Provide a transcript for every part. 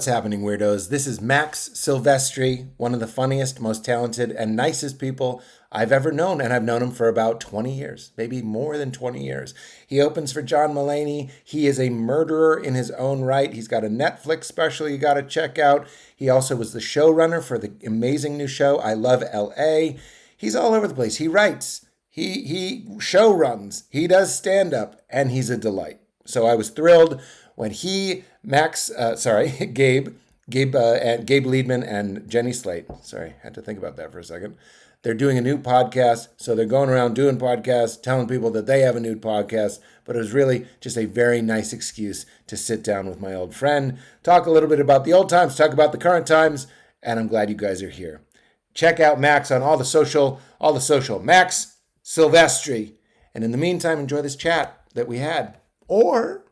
What's happening, weirdos? This is Max Silvestri, one of the funniest, most talented, and nicest people I've ever known, and I've known him for about 20 years, maybe more than 20 years. He opens for John Mulaney. He is a murderer in his own right. He's got a Netflix special you got to check out. He also was the showrunner for the amazing new show, I Love L.A. He's all over the place. He writes, he show runs, he does stand-up, and he's a delight. So I was thrilled when he, Gabe Liedman and Jenny Slate. Sorry, had to think about that for a second. They're doing a new podcast, so they're going around doing podcasts, telling people that they have a new podcast, but it was really just a very nice excuse to sit down with my old friend, talk a little bit about the old times, talk about the current times, and I'm glad you guys are here. Check out Max on all the social, Max Silvestri. And in the meantime, enjoy this chat that we had. Or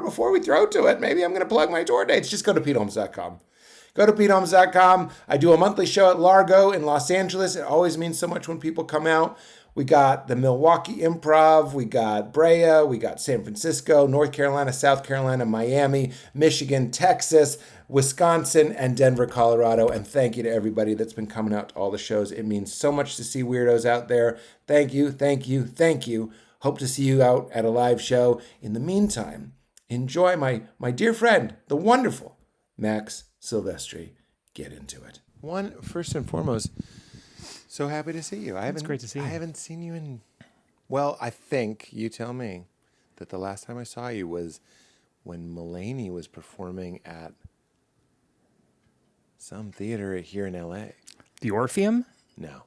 before we throw to it, maybe I'm going to plug my tour dates. Just go to PeteHolmes.com. Go to PeteHolmes.com. I do a monthly show at Largo in Los Angeles. It always means so much when people come out. We got the Milwaukee Improv. We got Brea. We got San Francisco, North Carolina, South Carolina, Miami, Michigan, Texas, Wisconsin, and Denver, Colorado. And thank you to everybody that's been coming out to all the shows. It means so much to see weirdos out there. Thank you, thank you, thank you. Hope to see you out at a live show. In the meantime, enjoy my dear friend, the wonderful Max Silvestri. Get into it. First and foremost, so happy to see you. It's great to see you. I haven't seen you in, well, I think, you tell me, that the last time I saw you was when Mulaney was performing at some theater here in L.A. The Orpheum? No.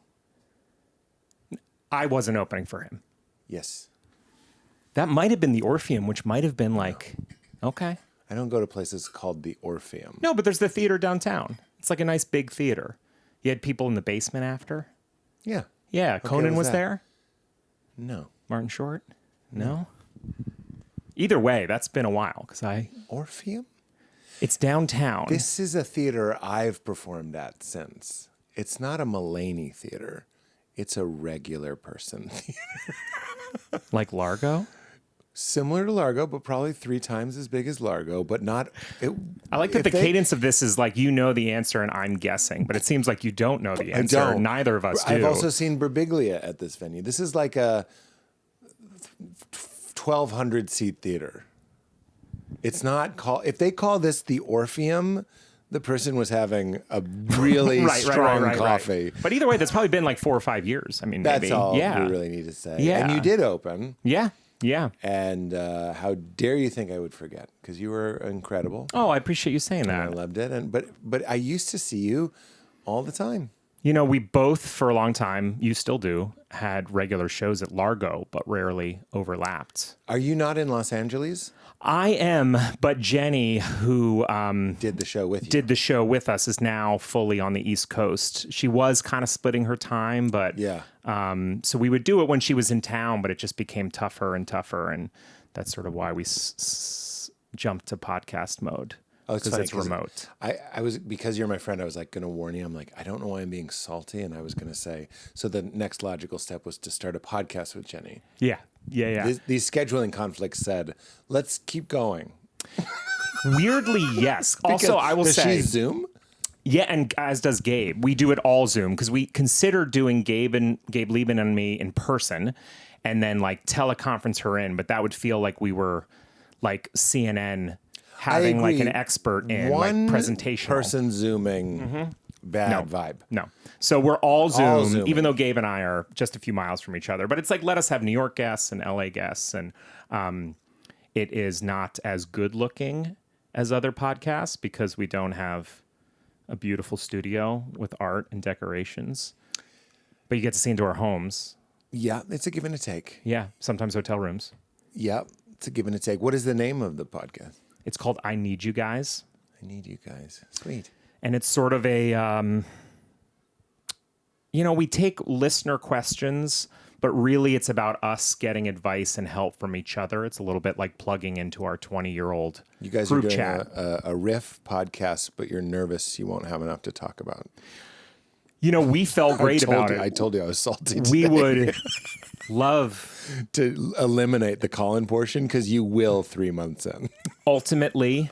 I wasn't opening for him. Yes. That might have been the Orpheum, which might have been like, okay. I don't go to places called the Orpheum. No, but there's the theater downtown. It's like a nice big theater. You had people in the basement after. Yeah. Yeah, Okay, Conan was that? there. No. Martin Short? No. Either way, that's been a while Orpheum? It's downtown. This is a theater I've performed at since. It's not a Mulaney theater. It's a regular person theater. Like Largo? Similar to Largo, but probably 3 times as big as Largo, but not... I like that cadence of this is like, you know the answer and I'm guessing, but it seems like you don't know the answer. I don't. Neither of us do. I've also seen Birbiglia at this venue. This is like a 1,200 seat theater. It's not called... If they call this the Orpheum, the person was having a really strong coffee. Right. But either way, that's probably been like 4 or 5 years. I mean, that's maybe. all Yeah. we really need to say. Yeah. And you did open. Yeah. Yeah. And how dare you think I would forget? Because you were incredible. Oh, I appreciate you saying that. I loved it. But I used to see you all the time. You know, we both, for a long time, you still do, had regular shows at Largo, but rarely overlapped. Are you not in Los Angeles? I am, but Jenny, who did the show with you, did the show with us, is now fully on the East Coast. She was kind of splitting her time, but yeah. So we would do it when she was in town, but it just became tougher and tougher, and that's sort of why we jumped to podcast mode. Oh, it's funny, it's remote. I was, because you're my friend, I was like going to warn you. I'm like, I don't know why I'm being salty, and I was going to say. So the next logical step was to start a podcast with Jenny. Yeah. These scheduling conflicts said, let's keep going. Weirdly, yes. Also, I will say, does she Zoom? Yeah, and as does Gabe. We do it all Zoom because we considered doing Gabe Lieben and me in person, and then like teleconference her in. But that would feel like we were like CNN having like an expert in like presentation. Person Zooming. Bad vibe. No. So we're all Zoom, even though Gabe and I are just a few miles from each other. But it's like, let us have New York guests and LA guests. And it is not as good looking as other podcasts because we don't have a beautiful studio with art and decorations. But you get to see into our homes. Yeah, it's a give and a take. Yeah, sometimes hotel rooms. Yeah, it's a give and a take. What is the name of the podcast? It's called I Need You Guys. I Need You Guys. Sweet. And it's sort of a, we take listener questions, but really it's about us getting advice and help from each other. It's a little bit like plugging into our 20-year-old You guys group are doing chat. a riff podcast, but you're nervous you won't have enough to talk about. We felt great about it. I told you I was salty today. We would love to eliminate the call-in portion because you will 3 months in. ultimately...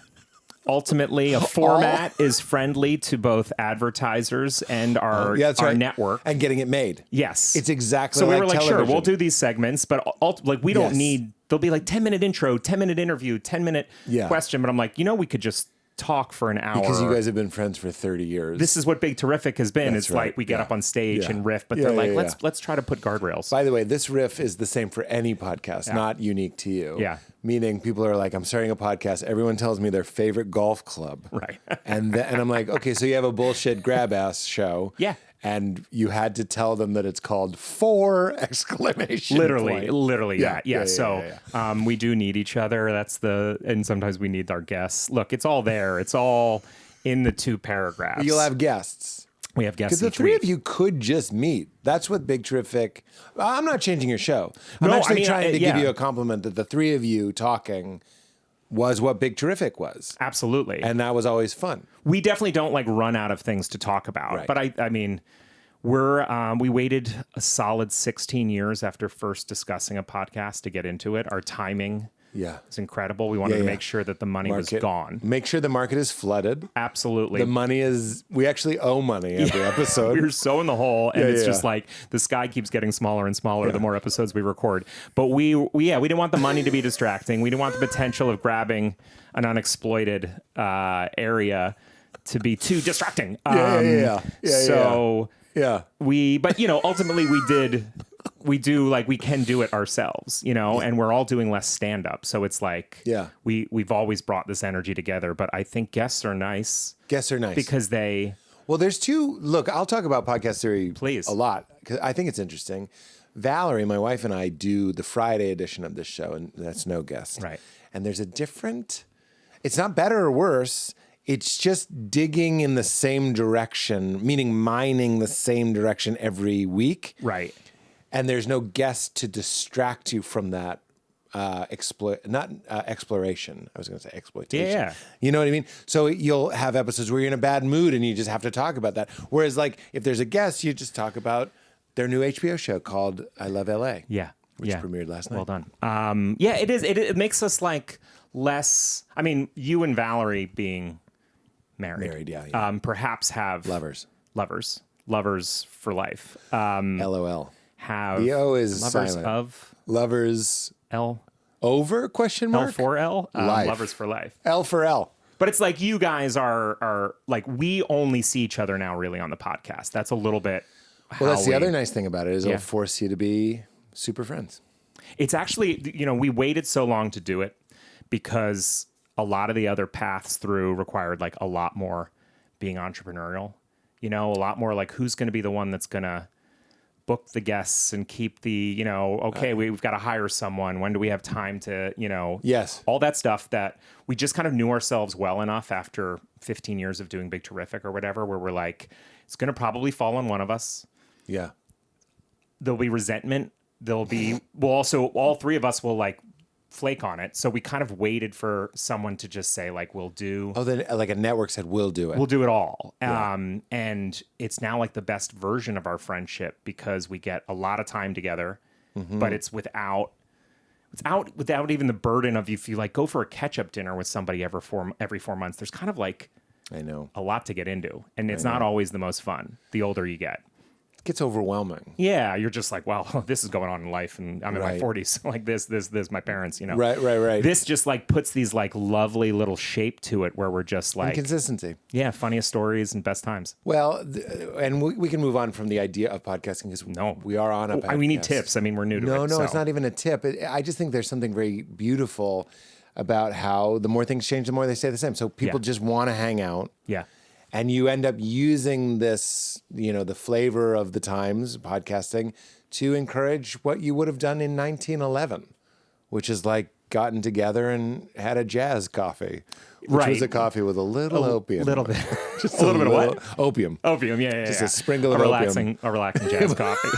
ultimately a format is friendly to both advertisers and our network. And getting it made. Yes. It's exactly so like we were like, television. sure, we'll do these segments, but like we don't need, there'll be like 10-minute intro, 10-minute interview, 10-minute question. But I'm like, we could just talk for an hour. Because you guys have been friends for 30 years. This is what Big Terrific has been. It's like we get up on stage and riff, but they're like, let's try to put guardrails. By the way, this riff is the same for any podcast, not unique to you. Yeah. Meaning people are like, I'm starting a podcast. Everyone tells me their favorite golf club. Right. and I'm like, okay, so you have a bullshit grab ass show. Yeah. And you had to tell them that it's called 4 exclamation point. Literally that. Yeah. So we do need each other. And sometimes we need our guests. Look, it's all there. It's all in the 2 paragraphs. You'll have guests. We have guests. Because the 3 of you could just meet. That's what Big Terrific. I'm not changing your show. I'm actually trying to give you a compliment that the 3 of you talking was what Big Terrific was. Absolutely. And that was always fun. We definitely don't like run out of things to talk about. Right. But I mean, we waited a solid 16 years after first discussing a podcast to get into it. Our timing is incredible. We wanted to make sure that the money was gone. Make sure the market is flooded. Absolutely. The money is, we actually owe money every episode. We were so in the hole, and it's just like the sky keeps getting smaller and smaller the more episodes we record. But we didn't want the money to be distracting. We didn't want the potential of grabbing an unexploited area to be too distracting. But ultimately we can do it ourselves, and we're all doing less stand up. So it's like, we've always brought this energy together, but I think guests are nice. Guests are nice because there's 2, look, I'll talk about podcast theory Please. a lot because I think it's interesting. Valerie, my wife, and I do the Friday edition of this show, and that's no guest. Right. And there's a different, it's not better or worse. It's just digging in the same direction, meaning mining the same direction every week. Right. And there's no guest to distract you from that exploration. I was going to say exploitation. Yeah. You know what I mean? So you'll have episodes where you're in a bad mood and you just have to talk about that. Whereas like if there's a guest, you just talk about their new HBO show called I Love LA. Yeah. Which premiered last night. Well done. It is. It makes us like less. I mean, you and Valerie being married, perhaps have lovers for life. LOL. Have the O is lovers silent. of lovers L over question mark L4L life. Lovers for life. L for L. But it's like you guys are like we only see each other now really on the podcast. That's a little bit. Well, that's the other nice thing about it is it'll force you to be super friends. It's actually, we waited so long to do it because a lot of the other paths through required like a lot more being entrepreneurial, a lot more like who's going to be the one that's going to book the guests and keep the, we've got to hire someone. When do we have time to, all that stuff that we just kind of knew ourselves well enough after 15 years of doing Big Terrific or whatever, where we're like, it's going to probably fall on one of us. Yeah. There'll be resentment. All 3 of us will like flake on it. So we kind of waited for someone to just say like, we'll do. Oh, then like a network said, we'll do it. We'll do it all. Yeah. And it's now like the best version of our friendship because we get a lot of time together, but it's without even the burden of if you like go for a catch-up dinner with somebody every 4 months, there's kind of like, I know, a lot to get into. And it's not always the most fun the older you get. Gets overwhelming. Yeah, you're just like, well, this is going on in life, and I'm in my 40s. So like this, my parents, Right. This just like puts these like lovely little shape to it, where we're just like and consistency. Yeah, funniest stories and best times. Well, and we can move on from the idea of podcasting because we are on a podcast. We need tips. I mean, we're new to it. No, it's not even a tip. I just think there's something very beautiful about how the more things change, the more they stay the same. So people just want to hang out. Yeah. And you end up using this, the flavor of the times, podcasting, to encourage what you would have done in 1911, which is like gotten together and had a jazz coffee, which was a coffee with a little opium. A little bit. Just a little bit of what? Opium. Opium, yeah. Just a sprinkle of opium. A relaxing jazz coffee.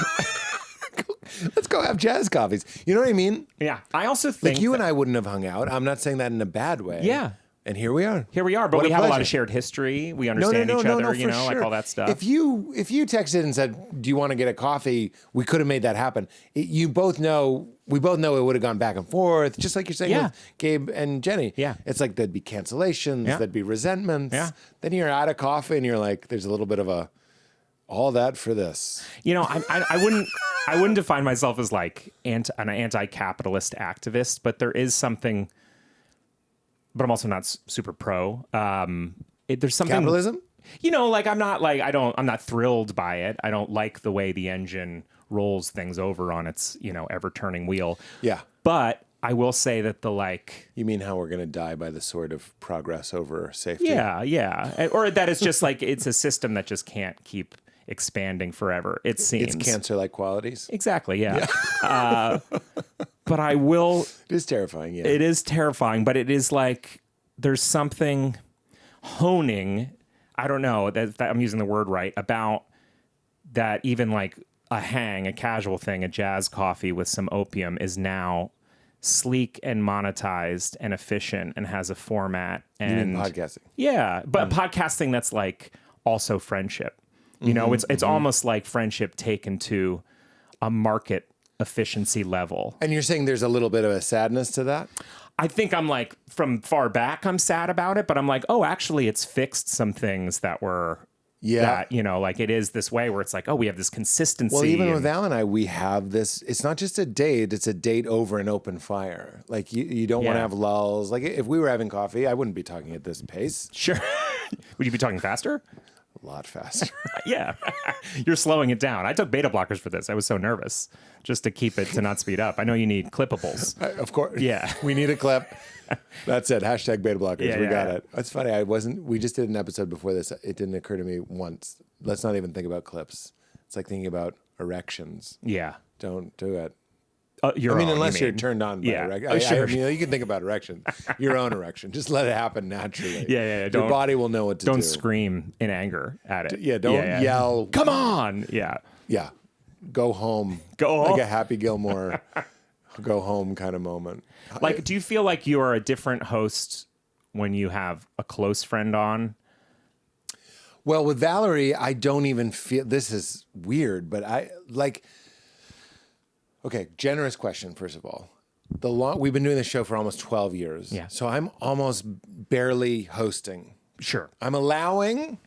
Let's go have jazz coffees. You know what I mean? Yeah. I also think like you and I wouldn't have hung out. I'm not saying that in a bad way. Yeah. And here we are. But we have a lot of shared history. We understand each other, you know, like all that stuff. If you texted and said, "Do you want to get a coffee?" We could have made that happen. We both know it would have gone back and forth, just like you're saying with Gabe and Jenny. Yeah. It's like there'd be cancellations, there'd be resentments. Yeah. Then you're out of coffee and you're like, there's a little bit of all that for this. You know, I wouldn't define myself as like an anti-capitalist activist, but there is something. But I'm also not super pro. There's something capitalism. You know, like I'm not thrilled by it. I don't like the way the engine rolls things over on its, you know, ever turning wheel. Yeah. But I will say that You mean how we're going to die by the sword of progress over safety? Yeah. Or that it's just like it's a system that just can't keep expanding forever. It seems it's cancer-like qualities. Exactly. Yeah. But I will. It is terrifying. Yeah. It is terrifying, but it is like there's something honing. I don't know that I'm using the word right about that. Even like a casual thing, a jazz coffee with some opium is now sleek and monetized and efficient and has a format. And podcasting. Yeah, but podcasting that's like also friendship. You know, it's almost like friendship taken to a market efficiency level. And you're saying there's a little bit of a sadness to that? I think I'm like, from far back, I'm sad about it, but I'm like, oh, actually, it's fixed some things that were, that, you know, like it is this way where it's like, oh, we have this consistency. Well, even with Al and I, we have this, it's not just a date, it's a date over an open fire. Like you don't want to have lulls. Like if we were having coffee, I wouldn't be talking at this pace. Sure. Would you be talking faster? A lot faster. Yeah. You're slowing it down. I took beta blockers for this. I was so nervous just to keep it to not speed up. I know you need clippables. Of course. Yeah. We need a clip. That's it. Hashtag beta blockers. We got it. It's funny. We just did an episode before this. It didn't occur to me once. Let's not even think about clips. It's like thinking about erections. Yeah. Don't do it. Unless you're turned on by erection. Sure. You can think about erection, your own erection. Just let it happen naturally. Yeah. Your body will know what to do. Don't scream in anger at it. Don't yell. Come on. Yeah. Go home. Like a Happy Gilmore go home kind of moment. Like, do you feel like you are a different host when you have a close friend on? Well, with Valerie, I don't even feel, this is weird, but okay, generous question, first of all. We've been doing this show for almost 12 years. Yeah. So I'm almost barely hosting. Sure. I'm allowing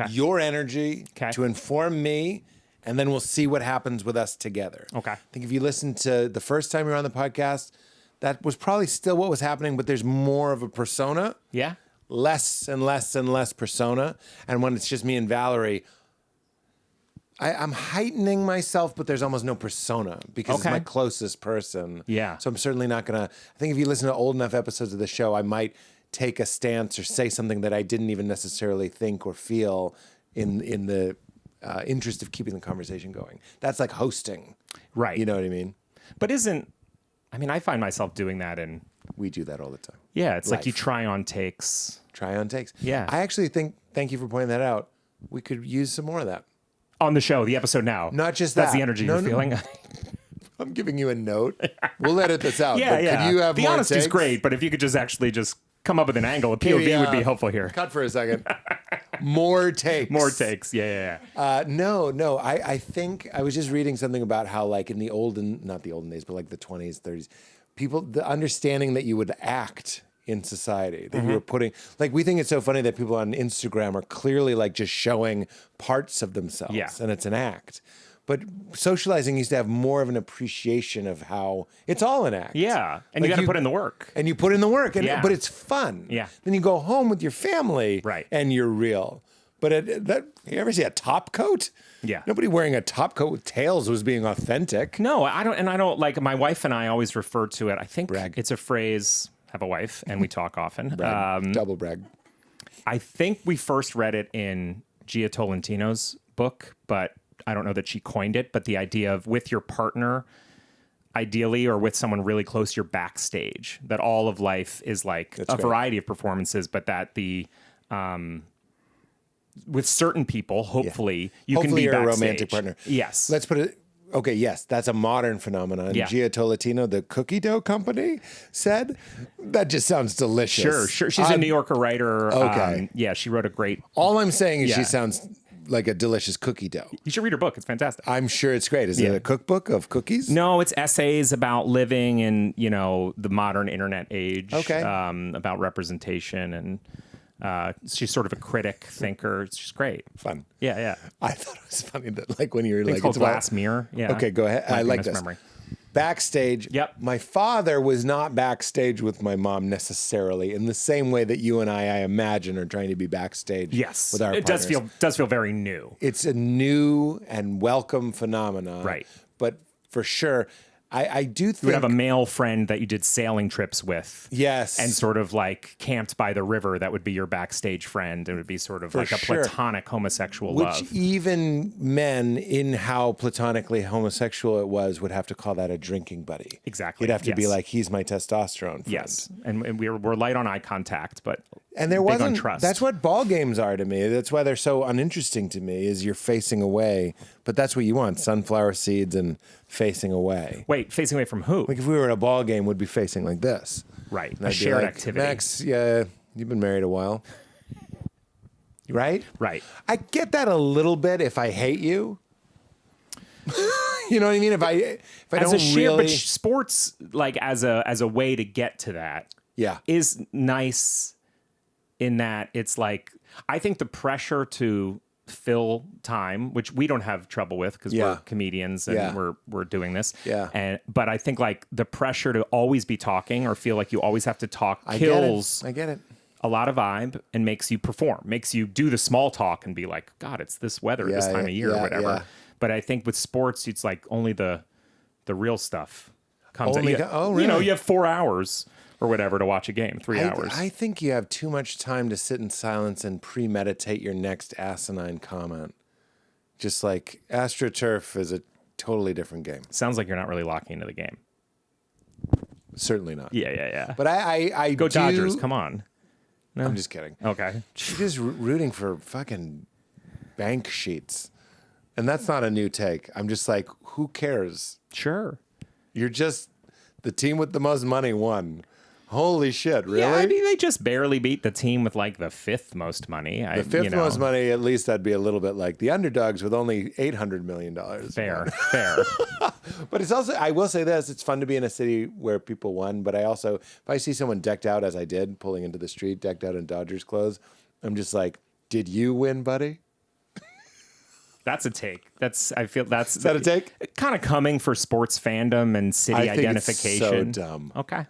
your energy to inform me, and then we'll see what happens with us together. Okay. I think if you listen to the first time you were on the podcast, that was probably still what was happening, but there's more of a persona. Yeah. Less and less and less persona. And when it's just me and Valerie, I'm heightening myself, but there's almost no persona because it's my closest person. Yeah. So I'm certainly not going to, I think if you listen to old enough episodes of the show, I might take a stance or say something that I didn't even necessarily think or feel in the interest of keeping the conversation going. That's like hosting. Right. You know what I mean? But I find myself doing that in... We do that all the time. Yeah, it's like you try on takes. Yeah. I actually think, thank you for pointing that out, we could use some more of that. On the show, the episode now. Not just that. That's the energy you're feeling. I'm giving you a note. We'll edit this out. Yeah. Could you have the more honesty's takes? great, but if you could just come up with an angle, a POV would be helpful here. Cut for a second. More takes. More takes. Yeah. No. I think I was just reading something about how, like, in not the olden days, but like the 20s, 30s, people, the understanding that you would act in society, that you were putting, like, we think it's so funny that people on Instagram are clearly like just showing parts of themselves, and it's an act. But socializing used to have more of an appreciation of how it's all an act. Yeah, and like you got to put in the work. And you put in the work, but it's fun. Yeah. Then you go home with your family, and you're real. But you ever see a top coat? Yeah. Nobody wearing a top coat with tails was being authentic. No, I don't. And I don't, like, my wife and I always refer to it. I think it's a phrase, have a wife, and we talk often. Double brag. I think we first read it in Gia Tolentino's book, but I don't know that she coined it. But the idea of with your partner, ideally, or with someone really close, you're backstage. That all of life is like variety of performances, but that with certain people, hopefully, you can be backstage. You're a romantic partner. Yes. Let's put it. Okay, yes, that's a modern phenomenon. Yeah. Gia Tolentino, the cookie dough company, said that just sounds delicious. Sure. She's a New Yorker writer. Okay. Yeah, she wrote a great. All I'm saying is Yeah. she sounds like a delicious cookie dough. You should read her book. It's fantastic. I'm sure it's great. Is it a cookbook of cookies? No, it's essays about living in, the modern internet age. Okay. About representation, and she's sort of a critic thinker. She's great. Fun. Yeah. I thought it was funny that like when you were It's like called Glass Mirror. Yeah. Okay, go ahead. I like this. Memory. Backstage. Yep. My father was not backstage with my mom necessarily in the same way that you and I imagine, are trying to be backstage. Yes. With our It partners. does feel very new. It's a new and welcome phenomenon. Right. But for sure, I do think You would have a male friend that you did sailing trips with. Yes. And sort of like camped by the river. That would be your backstage friend. It would be sort of like a sure. platonic homosexual Which love. even men, in how platonically homosexual it was, would have to call that a drinking buddy. Exactly. You'd have to be Yes. like, he's my testosterone friend. Yes. And we're light on eye contact, but And there big on wasn't. trust. That's what ball games are to me. That's why they're so uninteresting to me. Is you're facing away, but that's what you want: sunflower seeds and facing away. Wait, facing away from who? Like if we were in a ball game, we'd be facing like this. Right. And A I'd be shared like, activity. Max, yeah, you've been married a while, right? Right. I get that a little bit if I hate you. You know what I mean? If I As don't a share, really, but sports, like as a way to get to that, yeah, is nice in that it's like, I think the pressure to fill time, which we don't have trouble with because Yeah. we're comedians and Yeah. we're doing this. Yeah. But I think like the pressure to always be talking or feel like you always have to talk kills I get it. a lot of vibe and makes you perform, makes you do the small talk and be like, God, it's this weather this time of year or whatever. yeah. But I think with sports, it's like only the real stuff comes Only out. oh, really? You have 4 hours or whatever to watch a game, 3 hours. I think you have too much time to sit in silence and premeditate your next asinine comment. Just like AstroTurf is a totally different game. Sounds like you're not really locking into the game. Certainly not. Yeah. But I Go do, Dodgers, come on. No? I'm just kidding. Okay. You're just rooting for fucking bank sheets. And that's not a new take. I'm just like, who cares? Sure. You're just the team with the most money won. Holy shit, really? Yeah, I mean, they just barely beat the team with like the 5th most money. The fifth most money, at least I'd be a little bit like the underdogs with only $800 million. Fair. But it's also, I will say this, it's fun to be in a city where people won, but I also, if I see someone decked out as I did, pulling into the street, decked out in Dodgers clothes, I'm just like, did you win, buddy? That's a take. I feel that's... Is that a take? Kind of coming for sports fandom and city I think identification. it's so dumb. Okay.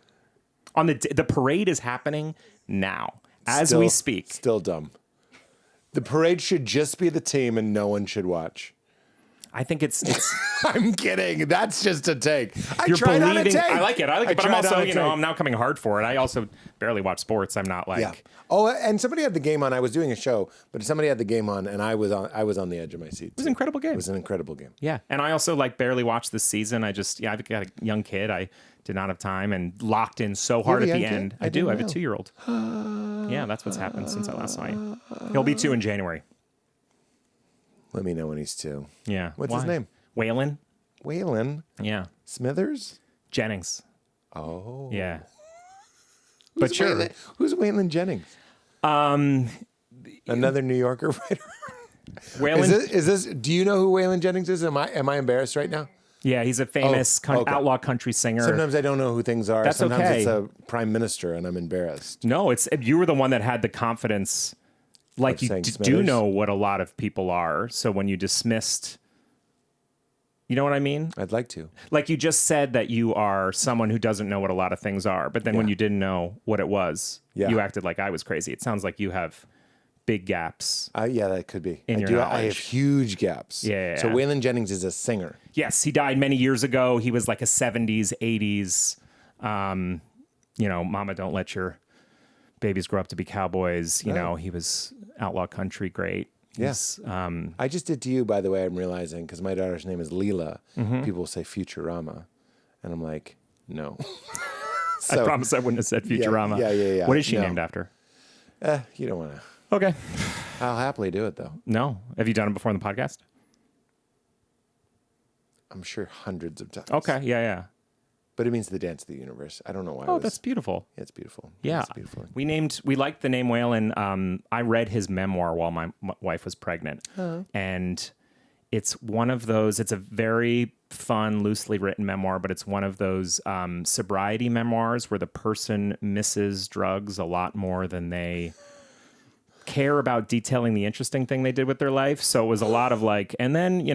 On the parade is happening now as Still- we speak. Still dumb. The parade should just be the team and no one should watch. I think it's I'm kidding. That's just a take. you're tried on a believing. take. I like it. But I'm tried also, on a take. I'm now coming hard for it. I also barely watch sports. I'm not like Yeah. Oh, and somebody had the game on. I was doing a show, but somebody had the game on, and I was on the edge of my seat. It was an incredible game. It was an incredible game. Yeah, and I also like barely watched this season. I've got a young kid. I did not have time and locked in so hard You at have the a young end. kid? I I do. I have a didn't 2-year-old. Yeah, that's what's happened since I last saw you. He'll be 2 in January. Let me know when he's 2. Yeah. What's his Why? name? Waylon. Waylon Yeah. Smithers. Jennings. Oh. Yeah. But sure. Who's Waylon Jennings? Another New Yorker writer. Waylon. Is this? Do you know who Waylon Jennings is? Am I embarrassed right now? Yeah, he's a famous okay. outlaw country singer. Sometimes I don't know who things are. That's Sometimes okay. it's a prime minister, and I'm embarrassed. No, you were the one that had the confidence. Like you saying do Smithers? know what a lot of people are. So when you dismissed, you know what I mean? I'd like to. Like you just said that you are someone who doesn't know what a lot of things are, but then when you didn't know what it was, Yeah. you acted like I was crazy. It sounds like you have big gaps. Yeah, that could be. In I your do. I knowledge. have huge gaps. Yeah. So Waylon Jennings is a singer. Yes, he died many years ago. He was like a 70s, 80s, Mama Don't Let Your Babies Grow Up to Be Cowboys. You know, he was outlaw country great. Yes. Yeah. I just did to you, by the way, I'm realizing, because my daughter's name is Leela. Mm-hmm. People will say Futurama. And I'm like, no. I promise I wouldn't have said Futurama. Yeah. What is she No. named after? You don't want to. Okay. I'll happily do it, though. No. Have you done it before on the podcast? I'm sure hundreds of times. Okay, yeah. But it means the dance of the universe. I don't know why. That's beautiful. Yeah, it's beautiful. Yeah. It's beautiful. We liked the name Waylon. I read his memoir while my wife was pregnant. And it's one of those, it's a very fun, loosely written memoir, but it's one of those sobriety memoirs where the person misses drugs a lot more than they care about detailing the interesting thing they did with their life. So it was a lot of like, and then, me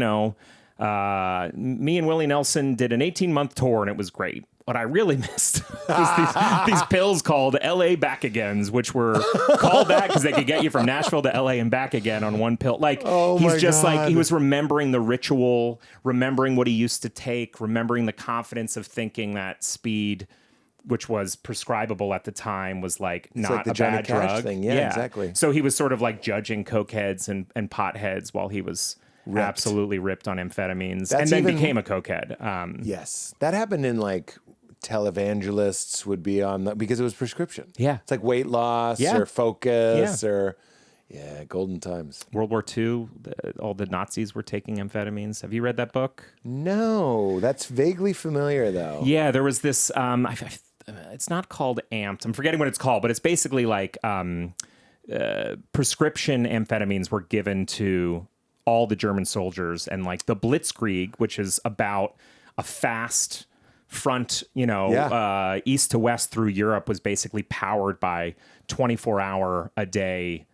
and Willie Nelson did an 18-month tour and it was great. What I really missed was these pills called LA Back Agains, which were called that because they could get you from Nashville to LA and back again on one pill. Like, he's just God. Like, he was remembering the ritual, remembering what he used to take, remembering the confidence of thinking that speed, which was prescribable at the time, was like not like the a Johnny bad Cash drug. Thing. Yeah, exactly. So he was sort of like judging cokeheads and potheads while he was absolutely ripped on amphetamines. And then became a cokehead. Yes. That happened in like televangelists would be on because it was prescription. Yeah. It's like weight loss or focus or golden times. World War II, all the Nazis were taking amphetamines. Have you read that book? No, that's vaguely familiar though. Yeah, there was this, it's not called Amped. I'm forgetting what it's called, but it's basically like prescription amphetamines were given to all the German soldiers, and like the Blitzkrieg, which is about a fast front, east to west through Europe, was basically powered by 24-hour a day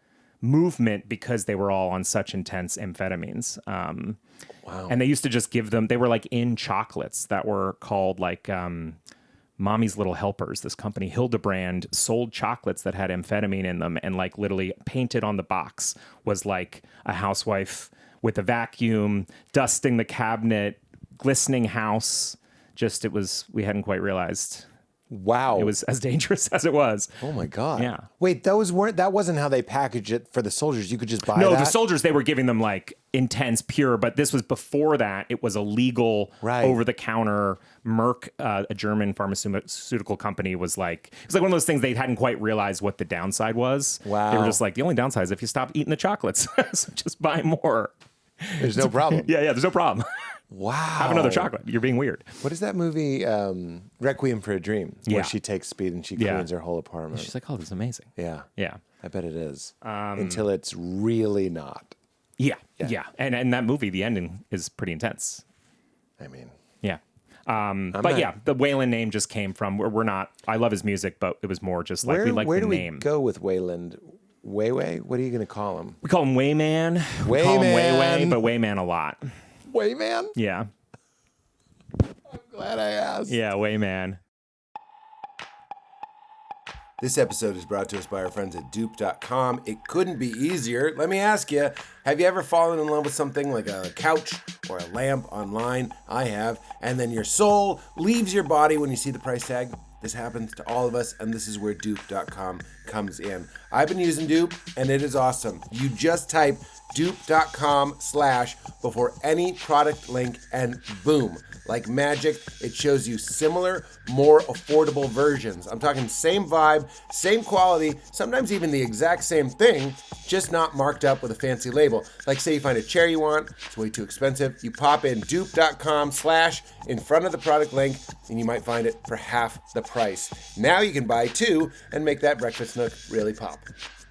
movement because they were all on such intense amphetamines. Wow. And they used to just give them, they were like in chocolates that were called like Mommy's Little Helpers. This company, Hildebrand, sold chocolates that had amphetamine in them, and like literally painted on the box was like a housewife with a vacuum, dusting the cabinet, glistening house. Just, we hadn't quite realized. Wow. It was as dangerous as it was. Oh my God. Yeah. Wait, that wasn't how they packaged it for the soldiers. You could just buy that? No, the soldiers, they were giving them like intense pure, but this was before that. It was a legal over-the-counter Merck, a German pharmaceutical company, was like, it was like one of those things they hadn't quite realized what the downside was. Wow. They were just like, the only downside is if you stop eating the chocolates, so just buy more. There's no problem. Yeah, there's no problem. Wow. Have another chocolate. You're being weird. What is that movie, Requiem for a Dream, where she takes speed and she cleans her whole apartment? She's like, oh, this is amazing. Yeah. Yeah. I bet it is. Until it's really not. Yeah. And that movie, the ending is pretty intense. I mean. Yeah. The Waylon name just came from, we're not, I love his music, but it was more just like, we like the name. Where do we go with Wayland? Wayway? What are you going to call him? We call him Wayman. We call him Wayway, but Wayman a lot. Wayman? Yeah. I'm glad I asked. Yeah, Wayman. This episode is brought to us by our friends at dupe.com. It couldn't be easier. Let me ask you, have you ever fallen in love with something like a couch or a lamp online? I have. And then your soul leaves your body when you see the price tag? This happens to all of us, and this is where dupe.com comes in. I've been using Dupe, and it is awesome. You just type dupe.com/ before any product link, and boom, like magic, it shows you similar, more affordable versions. I'm talking same vibe, same quality, sometimes even the exact same thing, just not marked up with a fancy label. Like say you find a chair you want, it's way too expensive, you pop in dupe.com/ in front of the product link, and you might find it for half the price. Now you can buy two and make that breakfast nook really pop.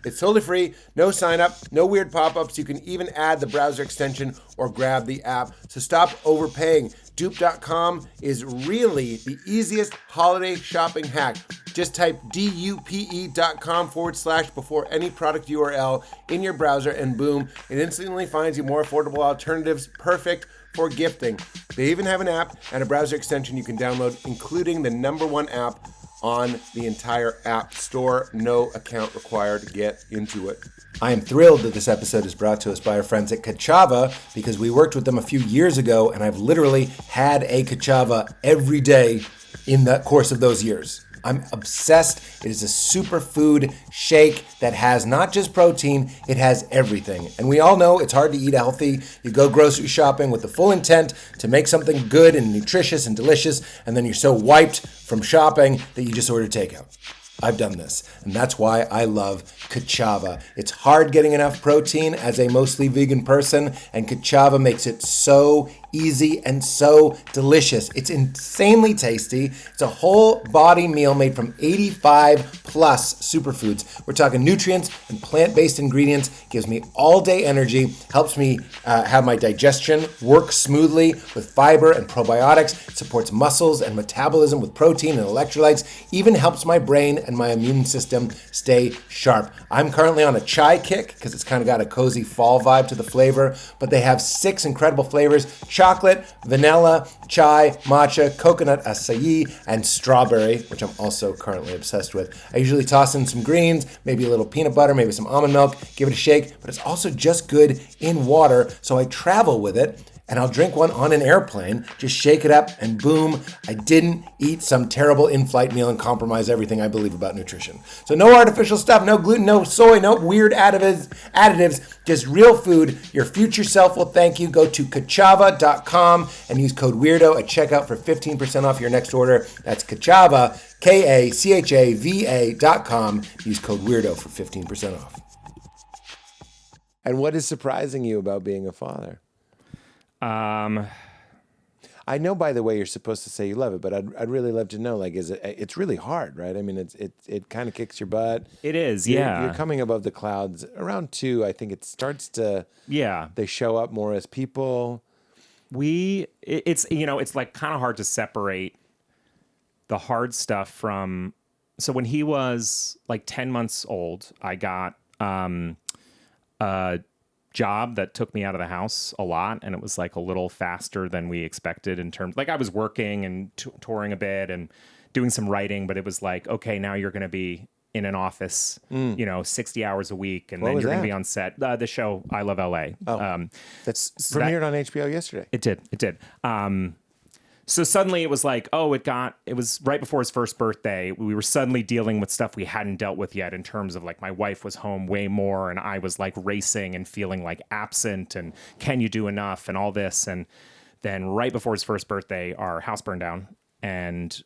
It's totally free, no sign up, no weird pop-ups. You can even add the browser extension or grab the app. So stop overpaying. Dupe.com is really the easiest holiday shopping hack. Just type dupe.com / before any product URL in your browser, and boom, it instantly finds you more affordable alternatives, perfect for gifting. They even have an app and a browser extension you can download, including the #1 app on the entire app store. No account required. Get into it. I am thrilled that this episode is brought to us by our friends at Kachava, because we worked with them a few years ago, and I've literally had a Kachava every day in the course of those years. I'm obsessed. It is a superfood shake that has not just protein, it has everything. And we all know it's hard to eat healthy. You go grocery shopping with the full intent to make something good and nutritious and delicious, and then you're so wiped from shopping that you just order takeout. I've done this, and that's why I love Kachava. It's hard getting enough protein as a mostly vegan person, and Kachava makes it so easy, and so delicious. It's insanely tasty. It's a whole body meal made from 85 plus superfoods. We're talking nutrients and plant-based ingredients. Gives me all-day energy, helps me have my digestion work smoothly with fiber and probiotics. It supports muscles and metabolism with protein and electrolytes. Even helps my brain and my immune system stay sharp. I'm currently on a chai kick because it's kind of got a cozy fall vibe to the flavor, but they have 6 incredible flavors: chocolate, vanilla, chai, matcha, coconut acai, and strawberry, which I'm also currently obsessed with. I usually toss in some greens, maybe a little peanut butter, maybe some almond milk, give it a shake, but it's also just good in water, so I travel with it. And I'll drink one on an airplane, just shake it up, and boom, I didn't eat some terrible in-flight meal and compromise everything I believe about nutrition. So no artificial stuff, no gluten, no soy, no weird additives, just real food. Your future self will thank you. Go to kachava.com and use code WEIRDO at checkout for 15% off your next order. That's Kachava, KACHAVA.com. Use code WEIRDO for 15% off. And what is surprising you about being a father? I know, by the way, you're supposed to say you love it, but I'd really love to know, like, it's really hard, right? I mean, it kind of kicks your butt. It is, yeah. You're coming above the clouds. Around 2, I think it starts to, they show up more as people. It's like kind of hard to separate the hard stuff from, so when he was like 10 months old, I got, a job that took me out of the house a lot, and it was like a little faster than we expected in terms, like I was working and touring a bit and doing some writing, but it was like, okay, now you're going to be in an office, 60 hours a week, and then you're going to be on set. The show I Love LA. That's premiered on HBO yesterday. It did. So suddenly it was like, it was right before his first birthday. We were suddenly dealing with stuff we hadn't dealt with yet, in terms of like my wife was home way more and I was like racing and feeling like absent and can you do enough and all this. And then right before his first birthday, our house burned down and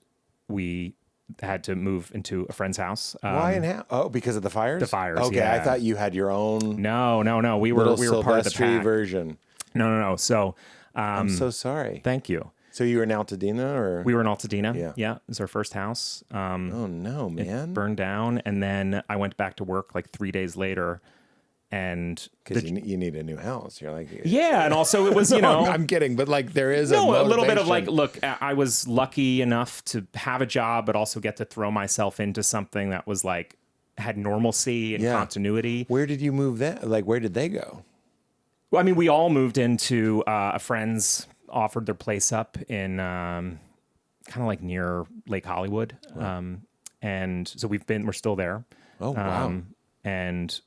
we had to move into a friend's house. Why and how? Oh, because of the fires? The fires, okay, yeah. I thought you had your own. No. We were part of the pack. Version. No. So I'm so sorry. Thank you. So you were in Altadena, or? We were in Altadena. Yeah. It was our first house. Oh no, man. It burned down. And then I went back to work like 3 days later. And because you need a new house. You're like, yeah. And also it was, I'm kidding, but like there is a little bit of like, look, I was lucky enough to have a job, but also get to throw myself into something that was like, had normalcy and continuity. Where did you move that? Like, where did they go? Well, I mean, we all moved into a friend's offered their place up in kind of like near Lake Hollywood. Right. And so we're still there. Oh, wow. And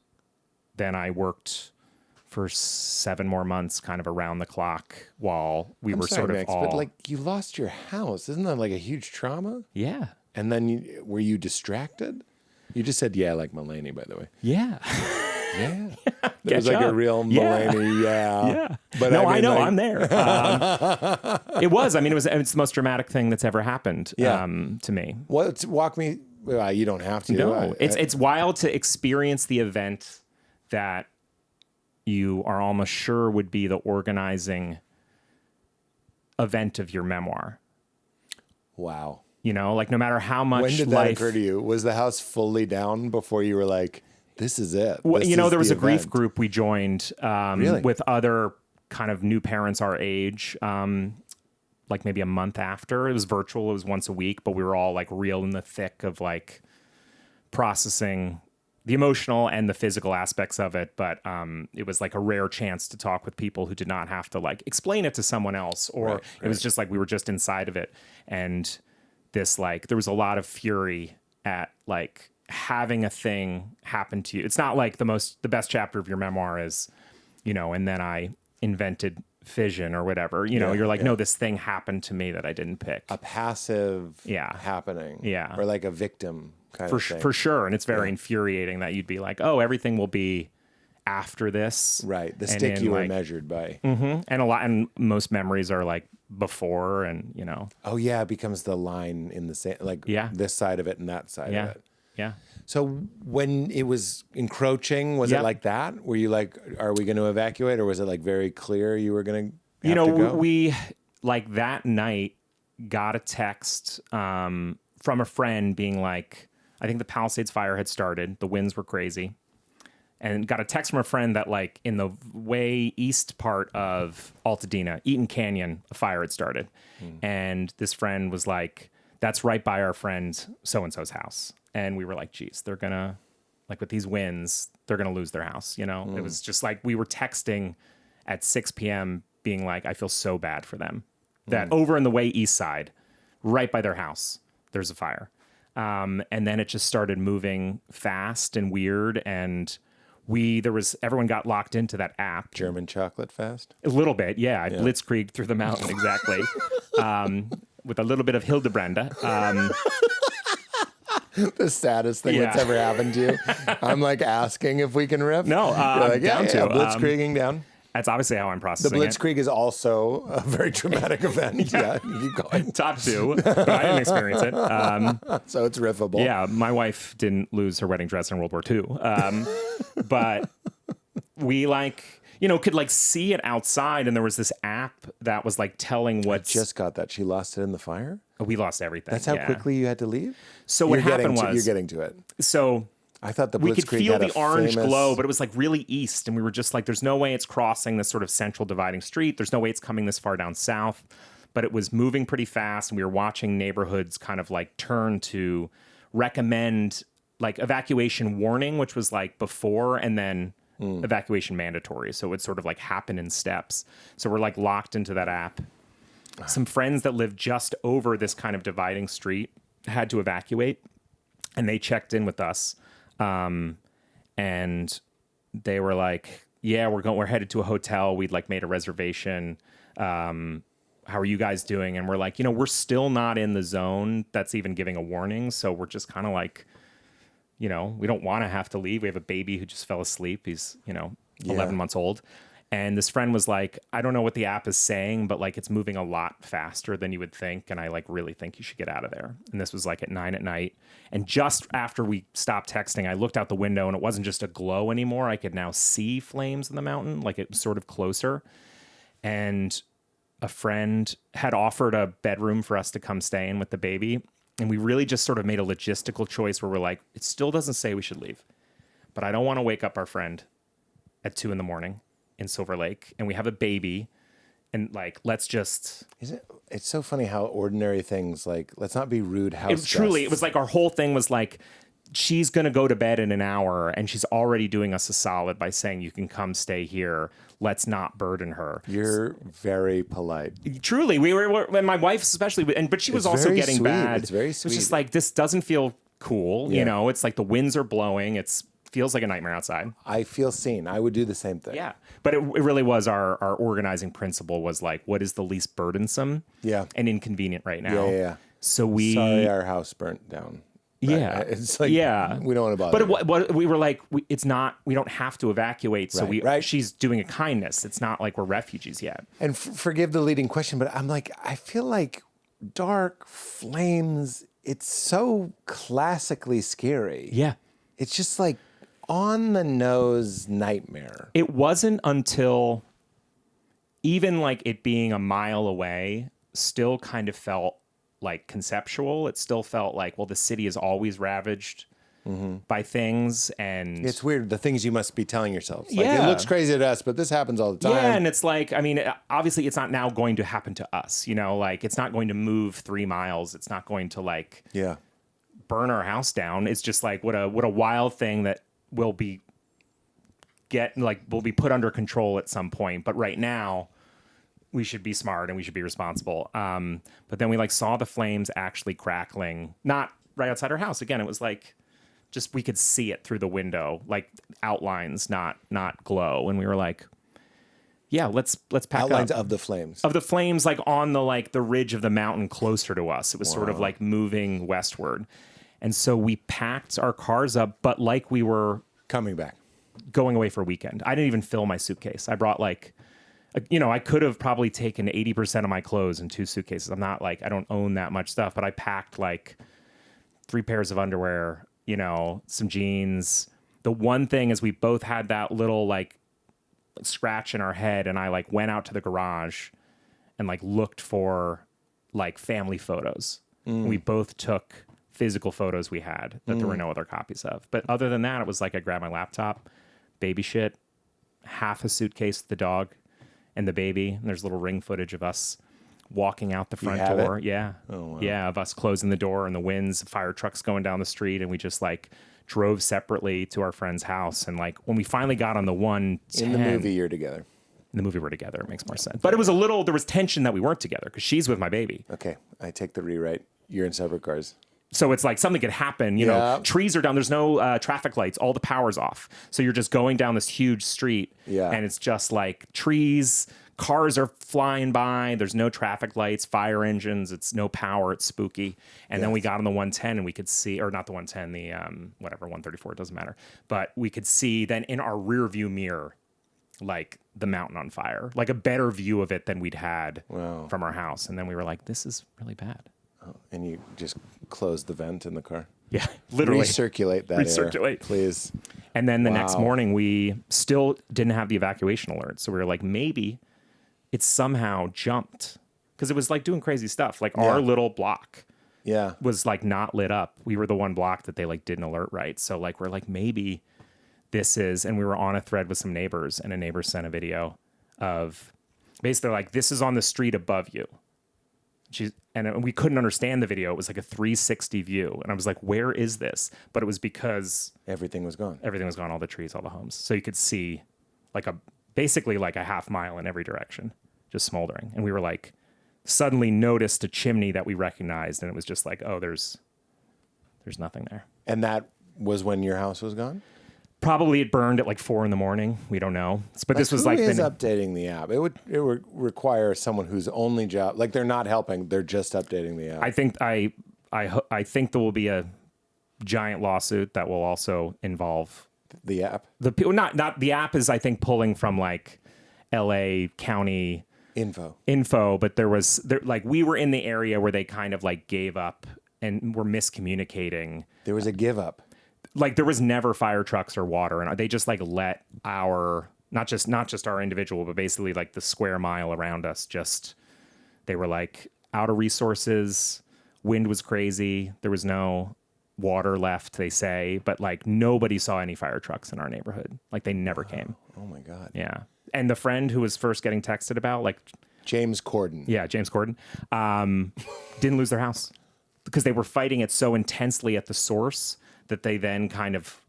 then I worked for 7 more months kind of around the clock while we were sort of Max, all... But like, you lost your house. Isn't that like a huge trauma? Yeah. And then were you distracted? You just said, yeah, like Mulaney, by the way. Yeah. Yeah. There was like a real Mulaney, yeah. But no, I know, I'm there. It was. I mean, it's the most dramatic thing that's ever happened to me. Walk me... Well, you don't have to. No, it's wild to experience the event that you are almost sure would be the organizing event of your memoir. Wow. Like no matter how much When did that occur to you? Was the house fully down before you were like, this is it? Well, there was a grief group we joined with other kind of new parents our age, like maybe a month after. It was virtual. It was once a week, but we were all like real in the thick of like processing the emotional and the physical aspects of it. But it was like a rare chance to talk with people who did not have to like explain it to someone else, or it was just like we were just inside of it. And this like there was a lot of fury at like having a thing happen to you. It's not like the best chapter of your memoir is, and then I invented fission or whatever, you're like, no, this thing happened to me that I didn't pick. A passive happening. Yeah. Or like a victim kind of thing. For sure. And it's very infuriating that you'd be like, oh, everything will be after this. Right. The stick you were measured by. Mm-hmm. And most memories are like before and, Oh yeah. It becomes the line in the sand, like this side of it and that side of it. Yeah. So when it was encroaching, was it like that? Were you like, are we going to evacuate? Or was it like very clear you were going to You have to know, go? we like that night got a text from a friend being like, I think the Palisades fire had started. The winds were crazy. And got a text from a friend that like in the way east part of Altadena, Eaton Canyon, a fire had started. And this friend was like, that's right by our friend so-and-so's house. And we were like, geez, they're going to, like with these winds, they're going to lose their house. You know, it was just like we were texting at 6 p.m. being like, I feel so bad for them. That over in the way east side, right by their house, there's a fire. And then it just started moving fast and weird. And everyone got locked into that app. German chocolate fest? A little bit, yeah. I blitzkrieged through the mountain, exactly. With a little bit of Hildebrande. The saddest thing that's ever happened to you. I'm like asking if we can riff. No, You're like, down to. blitzkrieging down. That's obviously how I'm The processing it. blitzkrieg is also a very traumatic event. Yeah, you keep going. Top 2, but I didn't experience it. So it's riffable. Yeah, my wife didn't lose her wedding dress in World War II. But we could like see it outside, and there was this app that was like telling what. Just got that. She lost it in the fire? We lost everything. That's how quickly you had to leave? So what happened was. You're getting to it. So. I thought the we could blitzkrieg feel had the a orange famous... glow, but it was like really east. And we were just like, there's no way it's crossing this sort of central dividing street. There's no way it's coming this far down south. But it was moving pretty fast. And we were watching neighborhoods kind of like turn to recommend like evacuation warning, which was like before and then evacuation mandatory. So it would sort of like happen in steps. So we're like locked into that app. Some friends that lived just over this kind of dividing street had to evacuate. And they checked in with us. And they were like, yeah, we're headed to a hotel. We'd like made a reservation. How are you guys doing? And we're like, we're still not in the zone that's even giving a warning. So we're just kind of like, we don't want to have to leave. We have a baby who just fell asleep. He's, 11 months old. And this friend was like, I don't know what the app is saying, but like it's moving a lot faster than you would think. And I like really think you should get out of there. And this was like at 9 p.m. And just after we stopped texting, I looked out the window and it wasn't just a glow anymore. I could now see flames in the mountain. Like it was sort of closer. And a friend had offered a bedroom for us to come stay in with the baby. And we really just sort of made a logistical choice where we're like, it still doesn't say we should leave, but I don't want to wake up our friend at 2 a.m. in Silver Lake, and we have a baby, and like let's just. It's so funny how ordinary things like let's not be rude house guests. Truly, it was like our whole thing was like she's gonna go to bed in an hour, and she's already doing us a solid by saying you can come stay here. Let's not burden her. You're very polite. Truly, we were, and my wife especially, but she was also getting sweet. bad. It's very sweet. It was just like this doesn't feel cool. Yeah. It's like the winds are blowing. Feels like a nightmare outside. I feel seen. I would do the same thing. Yeah. But it really was our organizing principle was like, what is the least burdensome and inconvenient right now? Yeah. So Sorry, our house burnt down. Yeah. It's like, we don't want to bother. But what we were like, it's not, we don't have to evacuate. So she's doing a kindness. It's not like we're refugees yet. And forgive the leading question, but I'm like, I feel like dark flames, it's so classically scary. Yeah. It's just like, on the nose nightmare. It wasn't until even like it being a mile away still kind of felt like conceptual. It still felt like, well, the city is always ravaged by things. And it's weird. The things you must be telling yourself. Like, it looks crazy to us, but this happens all the time. Yeah. And it's like, I mean, obviously it's not now going to happen to us, like it's not going to move 3 miles. It's not going to like burn our house down. It's just like, what a wild thing that will be put under control at some point. But right now we should be smart and we should be responsible. But then we like saw the flames actually crackling, not right outside our house. Again, it was like, just, we could see it through the window, like outlines, not glow. And we were like, yeah, let's pack outlines up. of the flames, like on the ridge of the mountain closer to us. It was sort of like moving westward. And so we packed our cars up, but like we were coming back, going away for a weekend. I didn't even fill my suitcase. I brought like, I could have probably taken 80% of my clothes in 2 suitcases. I'm not like, I don't own that much stuff, but I packed like 3 pairs of underwear, some jeans. The one thing is we both had that little like scratch in our head, and I like went out to the garage and like looked for like family photos. We both took physical photos we had that there were no other copies of. But other than that, it was like I grabbed my laptop, baby shit, half a suitcase, the dog and the baby. And there's little ring footage of us walking out the front door. It? Yeah. Oh, wow. Yeah. Of us closing the door and the winds, fire trucks going down the street. And we just like drove separately to our friend's house. And like when we finally got on the 110. In the movie, you're together. In the movie, we're together. It makes more sense. But it was there was tension that we weren't together because she's with my baby. Okay. I take the rewrite. You're in separate cars. So it's like something could happen, you know, trees are down. There's no traffic lights. All the power's off. So you're just going down this huge street and it's just like trees, cars are flying by. There's no traffic lights, fire engines. It's no power. It's spooky. And then we got on the 110 and we could see, or not the 110, the 134, it doesn't matter. But we could see then in our rear view mirror, like the mountain on fire, like a better view of it than we'd had from our house. And then we were like, this is really bad. Oh, and you just close the vent in the car? Yeah, literally. Recirculate that air, please. And then the next morning, we still didn't have the evacuation alert. So we were like, maybe it somehow jumped. Because it was like doing crazy stuff. Like our little block was like not lit up. We were the one block that they like didn't alert right. So like we're like, maybe this is... And we were on a thread with some neighbors. And a neighbor sent a video of... Basically like, this is on the street above you. And we couldn't understand the video. It was like a 360 view. And I was like, where is this? But it was because... Everything was gone. Everything was gone, all the trees, all the homes. So you could see like basically like a half mile in every direction, just smoldering. And we were like, suddenly noticed a chimney that we recognized. And it was just like, oh, there's nothing there. And that was when your house was gone? Probably it burned at like 4 a.m. We don't know. But this was like... Who is updating the app? It would require someone whose only job... Like they're not helping. They're just updating the app. I think there will be a giant lawsuit that will also involve... The app? Not the app is, I think, pulling from like LA County... Info, but there like we were in the area where they kind of like gave up and were miscommunicating. There was a give up. Like there was never fire trucks or water, and they just like let our not just our individual, but basically like the square mile around us. Just they were like out of resources. Wind was crazy. There was no water left, they say, but like nobody saw any fire trucks in our neighborhood. Like they never came. Oh my God. Yeah, and the friend who was first getting texted about, like James Corden. Yeah, James Corden, didn't lose their house because they were fighting it so intensely at the source that they then kind of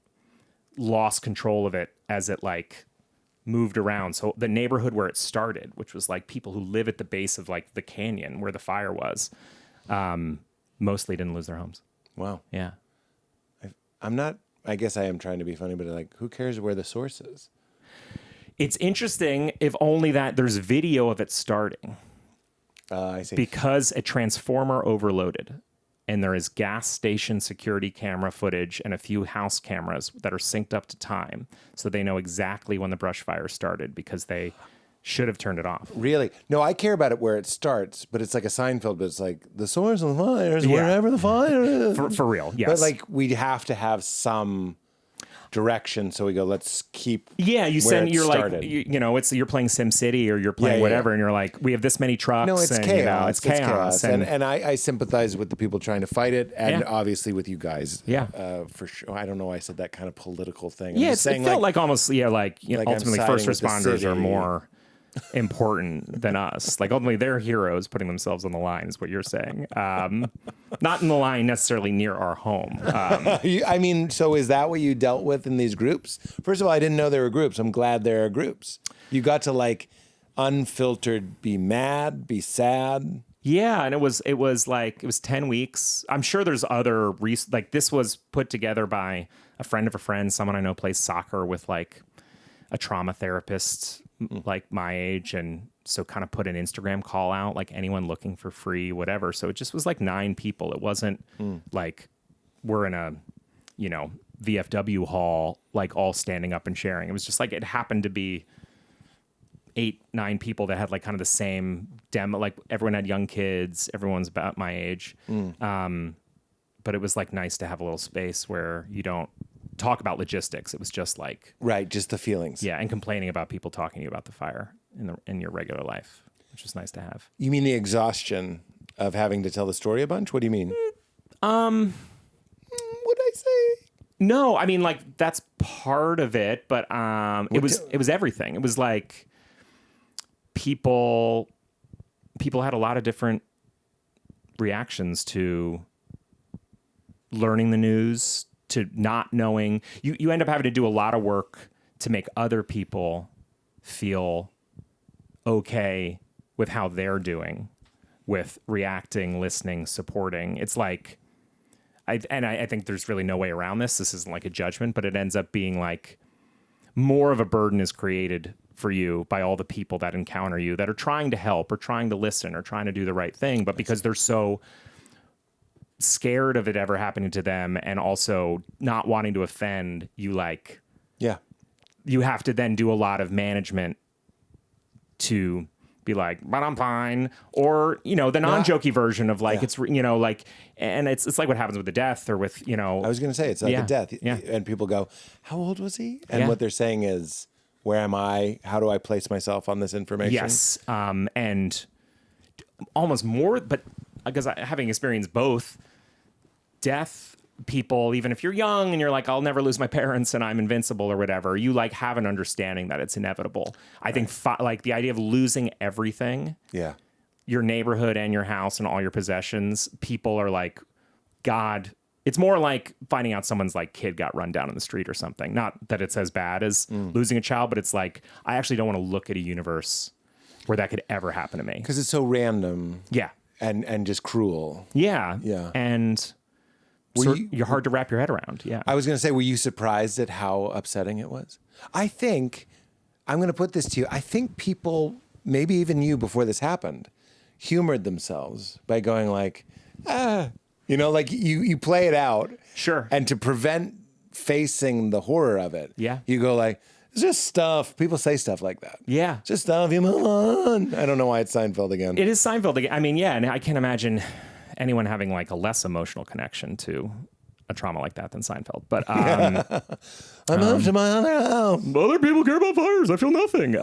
lost control of it as it like moved around. So the neighborhood where it started, which was like people who live at the base of like the canyon where the fire was, mostly didn't lose their homes. Wow. Yeah. I guess I am trying to be funny, but like, who cares where the source is? It's interesting, if only that there's video of it starting. I see. Because a transformer overloaded. And there is gas station security camera footage and a few house cameras that are synced up to time. So they know exactly when the brush fire started because they should have turned it off. Really? No, I care about it where it starts, but it's like a Seinfeld, but it's like the source of the fire is wherever the fire is. For real, yes. But like we'd have to have some direction, so we go, let's keep you send you're started. Like it's you're playing SimCity or you're playing whatever and you're like, we have this many trucks. No, it's and, chaos. It's chaos. And I sympathize with the people trying to fight it and obviously with you guys. For sure. I don't know why I said that kind of political thing. I'm just saying, it felt like almost ultimately first responders are more important than us. Like ultimately they're heroes putting themselves on the line is what you're saying. Not in the line necessarily near our home. I mean, so is that what you dealt with in these groups? First of all, I didn't know there were groups. I'm glad there are groups. You got to like unfiltered be mad, be sad. Yeah, and it was 10 weeks. I'm sure there's other like this was put together by a friend of a friend, someone I know plays soccer with like a trauma therapist like my age, and so kind of put an Instagram call out, like anyone looking for free whatever. So it just was like 9 people. It wasn't like we're in a VFW hall like all standing up and sharing. It was just like it happened to be 8-9 people that had like kind of the same demo. Like everyone had young kids, everyone's about my age, but it was like nice to have a little space where you don't talk about logistics. It was just like, right, just the feelings. yeah, and complaining about people talking to you about the fire in your regular life, which is nice to have. You mean the exhaustion of having to tell the story a bunch? What do you mean? What'd I say? No, I mean, like, that's part of it, but it was everything. It was like people had a lot of different reactions to learning the news, to not knowing. You end up having to do a lot of work to make other people feel okay with how they're doing, with reacting, listening, supporting. It's like, I think there's really no way around this. This isn't like a judgment, but it ends up being like more of a burden is created for you by all the people that encounter you that are trying to help or trying to listen or trying to do the right thing. But because they're so scared of it ever happening to them and also not wanting to offend you, like, Yeah. you have to then do a lot of management to be like, but I'm fine. Or, the non-jokey version of like, it's, like, and it's like what happens with the death or with, I was going to say, it's like a death. Yeah. And people go, how old was he? And what they're saying is, where am I? How do I place myself on this information? Yes. And almost more, but because having experienced both, death, people, even if you're young and you're like, I'll never lose my parents and I'm invincible or whatever, you like have an understanding that it's inevitable. I think like the idea of losing everything, your neighborhood and your house and all your possessions, people are like, God, it's more like finding out someone's like kid got run down in the street or something. Not that it's as bad as losing a child, but it's like, I actually don't want to look at a universe where that could ever happen to me. Because it's so random. Yeah. And just cruel. Yeah. Yeah. And you're hard to wrap your head around. Yeah. I was going to say, were you surprised at how upsetting it was? I think, I'm going to put this to you. I think people, maybe even you before this happened, humored themselves by going like, like you play it out. Sure. And to prevent facing the horror of it, you go like, it's just stuff. People say stuff like that. Yeah. It's just stuff. You move on. I don't know why it's Seinfeld again. It is Seinfeld again. I mean, yeah, and I can't imagine anyone having like a less emotional connection to a trauma like that than Seinfeld. But I moved to my other house. Other people care about fires. I feel nothing.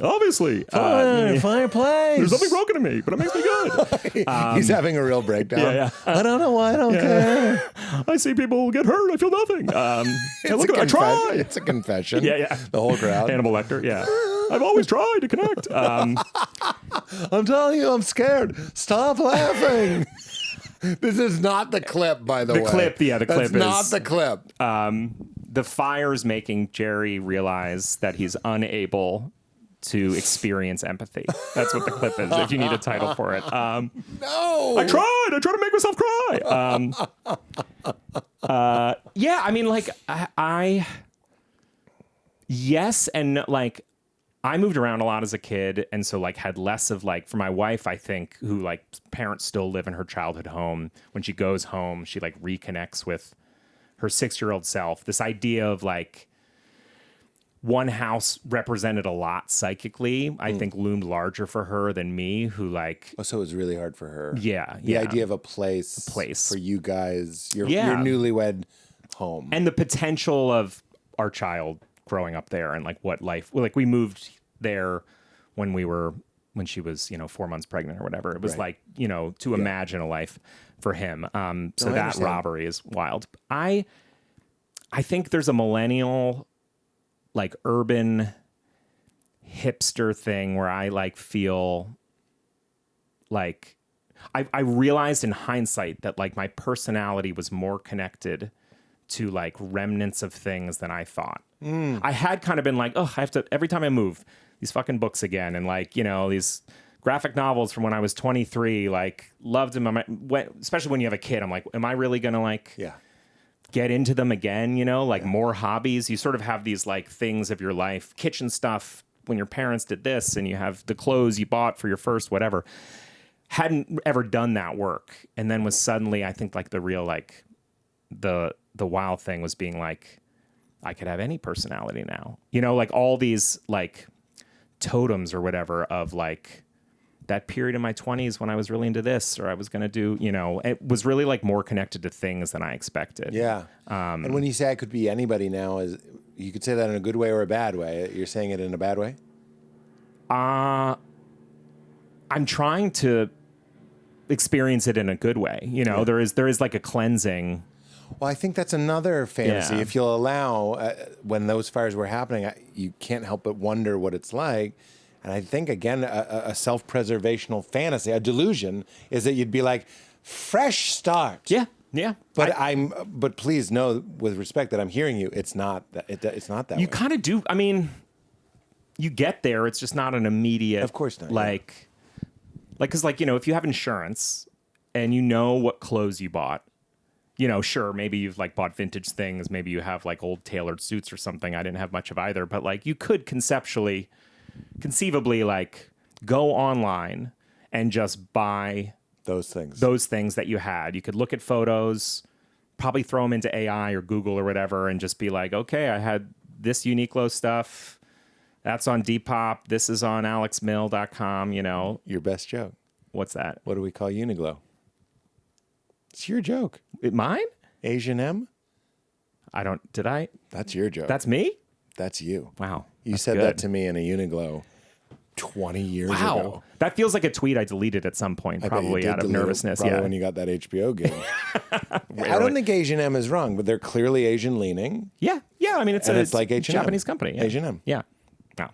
Obviously, fireplace. There's nothing broken in me, but it makes me good. He's having a real breakdown. Yeah. I don't know why I don't care. I see people get hurt. I feel nothing. I try. It's a confession. Yeah. The whole crowd. Hannibal Lecter. Yeah. I've always tried to connect. I'm telling you, I'm scared. Stop laughing. This is not the clip, by the way. The clip is not the clip. The fire's making Jerry realize that he's unable to experience empathy. That's what the clip is, if you need a title for it. No! I tried to make myself cry. Yeah, I mean, like, I yes, and like, I moved around a lot as a kid, and so like had less of like, for my wife, I think, who like parents still live in her childhood home. When she goes home, she like reconnects with her 6-year-old self. This idea of like one house represented a lot psychically, I think loomed larger for her than me, who like... Oh, so it was really hard for her. Yeah. The idea of a place for you guys, your newlywed home. And the potential of our child growing up there and like what life... Like we moved there when she was, 4 months pregnant or whatever. It was like, to imagine a life for him. So that robbery is wild. I think there's a millennial... like urban hipster thing where I like feel like I realized in hindsight that like my personality was more connected to like remnants of things than I thought. I had kind of been like, oh, I have to, every time I move, these fucking books again. And like, these graphic novels from when I was 23, like loved them. Especially when you have a kid, I'm like, am I really going to like... Yeah. Get into them again, more hobbies. You sort of have these like things of your life, kitchen stuff when your parents did this, and you have the clothes you bought for your first whatever. Hadn't ever done that work, and then was suddenly, I think, like the real like the wild thing was being like, I could have any personality now, like all these like totems or whatever of like that period in my 20s when I was really into this, or I was going to do, it was really like more connected to things than I expected. Yeah. And when you say I could be anybody now, you could say that in a good way or a bad way. You're saying it in a bad way? I'm trying to experience it in a good way. There is like a cleansing. Well, I think that's another fantasy. Yeah. If you'll allow, when those fires were happening, you can't help but wonder what it's like. And I think, again, a self-preservational fantasy, a delusion, is that you'd be like, fresh start. Yeah, yeah. But please know, with respect, that I'm hearing you. It's not that. It's not that. You way. kind of do. I mean, you get there. It's just not an immediate. Of course not. Because if you have insurance and you know what clothes you bought, sure, maybe you've like bought vintage things. Maybe you have like old tailored suits or something. I didn't have much of either, but like you could conceivably like go online and just buy those things that you had. You could look at photos, probably throw them into AI or Google or whatever, and just be like, okay, I had this Uniqlo stuff. That's on Depop. This is on alexmill.com, Your best joke. What's that? What do we call Uniqlo? It's your joke. Mine? Asian M? Did I? That's your joke. That's me? That's you. Wow. You said that to me in a Uniqlo 20 years ago. That feels like a tweet I deleted at some point, probably out of nervousness. Probably when you got that HBO gig. I don't think Asian M is wrong, but they're clearly Asian leaning. Yeah. Yeah. I mean, it's like H&M. Japanese company. Yeah. H&M. Yeah. Wow.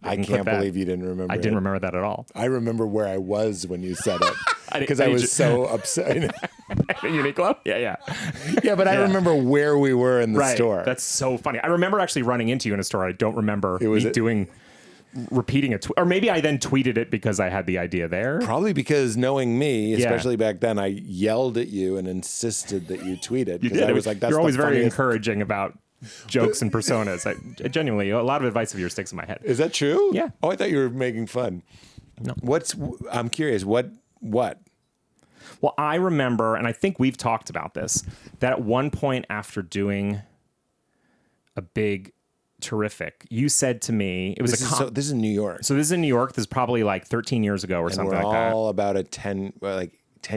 I can't believe you didn't remember I didn't remember that at all. I remember where I was when you said it. Because I was so upset. Uniqlo? Yeah. Yeah, but I remember where we were in the store. That's so funny. I remember actually running into you in a store. I don't remember repeating a tweet. Or maybe I then tweeted it because I had the idea there. Probably because knowing me, especially back then, I yelled at you and insisted that you tweet it. You did. I was like, that's You're always the very funniest. encouraging about jokes and personas. I genuinely, a lot of advice of yours sticks in my head. Is that true? Yeah. Oh, I thought you were making fun. No. I'm curious, what? Well, I remember, and I think we've talked about this, that at one point after doing a big terrific, you said to me, this is in New York. So this is in New York. This is probably like 13 years ago or something like that. We're all about 10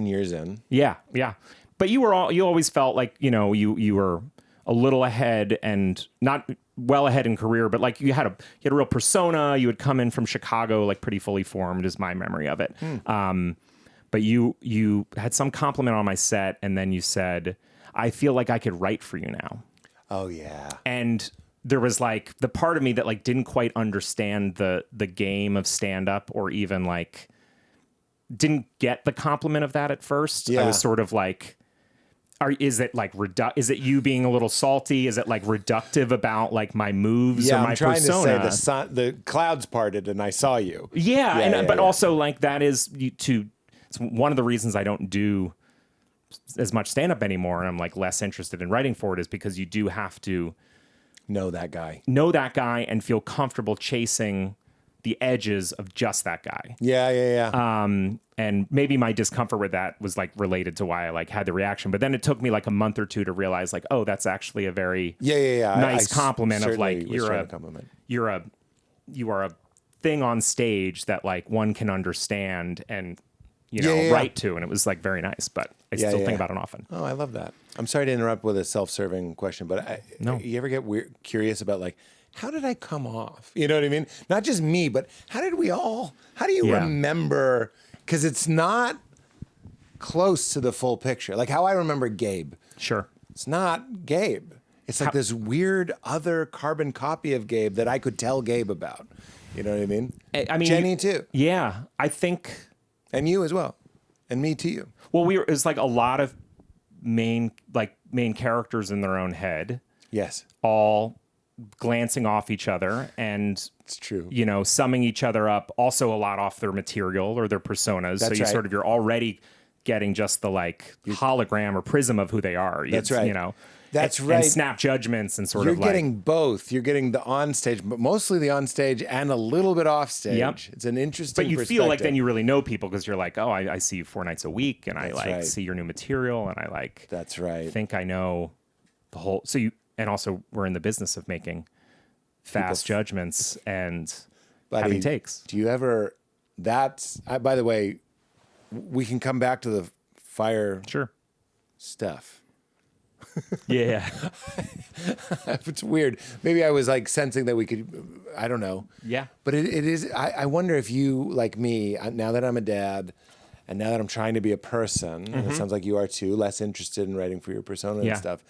years in. Yeah. But you always felt like, you were a little ahead, and not well ahead in career, but like you had a real persona. You had come in from Chicago, like pretty fully formed is my memory of it. But you had some compliment on my set, and then you said, I feel like I could write for you now. Oh, yeah. And there was like the part of me that like didn't quite understand the game of stand-up, or even like didn't get the compliment of that at first. Yeah. I was sort of like, is it like is it you being a little salty? Is it like reductive about like my moves or my I'm trying persona? to say the clouds parted and I saw you. But also like that is it's one of the reasons I don't do as much stand-up anymore, and I'm like less interested in writing for it, is because you do have to know that guy and feel comfortable chasing the edges of just that guy. Yeah. And maybe my discomfort with that was like related to why I like had the reaction. But then it took me like a month or two to realize like, oh, that's actually a very nice compliment of like you are a thing on stage that like one can understand and write to, and it was like very nice. But I still think about it often. Oh, I love that. I'm sorry to interrupt with a self-serving question, but you ever get curious about like, how did I come off? You know what I mean? Not just me, but how do you remember? Because it's not close to the full picture. Like how I remember Gabe. Sure. It's not Gabe. It's like this weird other carbon copy of Gabe that I could tell Gabe about. You know what I mean? I mean, Jenny too. Yeah, I think. And you as well. And me to you. Well, it's like a lot of main characters in their own head. Yes. All glancing off each other and it's true. Summing each other up, also a lot off their material or their personas. That's so right. you're already getting just the like hologram or prism of who they are. That's right. That's and, right. And snap judgments and You're getting both. You're getting the onstage, but mostly the onstage and a little bit offstage. Yep. It's an interesting But you perspective. feel like then you really know people because you're like, oh, I see you 4 nights a week, and That's I right. see your new material, and I like That's right. think I know the whole. And also we're in the business of making fast judgments and having takes. Do you ever That's, by the way, we can come back to the fire stuff. Yeah. It's weird. Maybe I was like sensing that we could, I don't know. Yeah. But it is, I wonder if you, like me, now that I'm a dad and now that I'm trying to be a person, and it sounds like you are too, less interested in writing for your persona and stuff,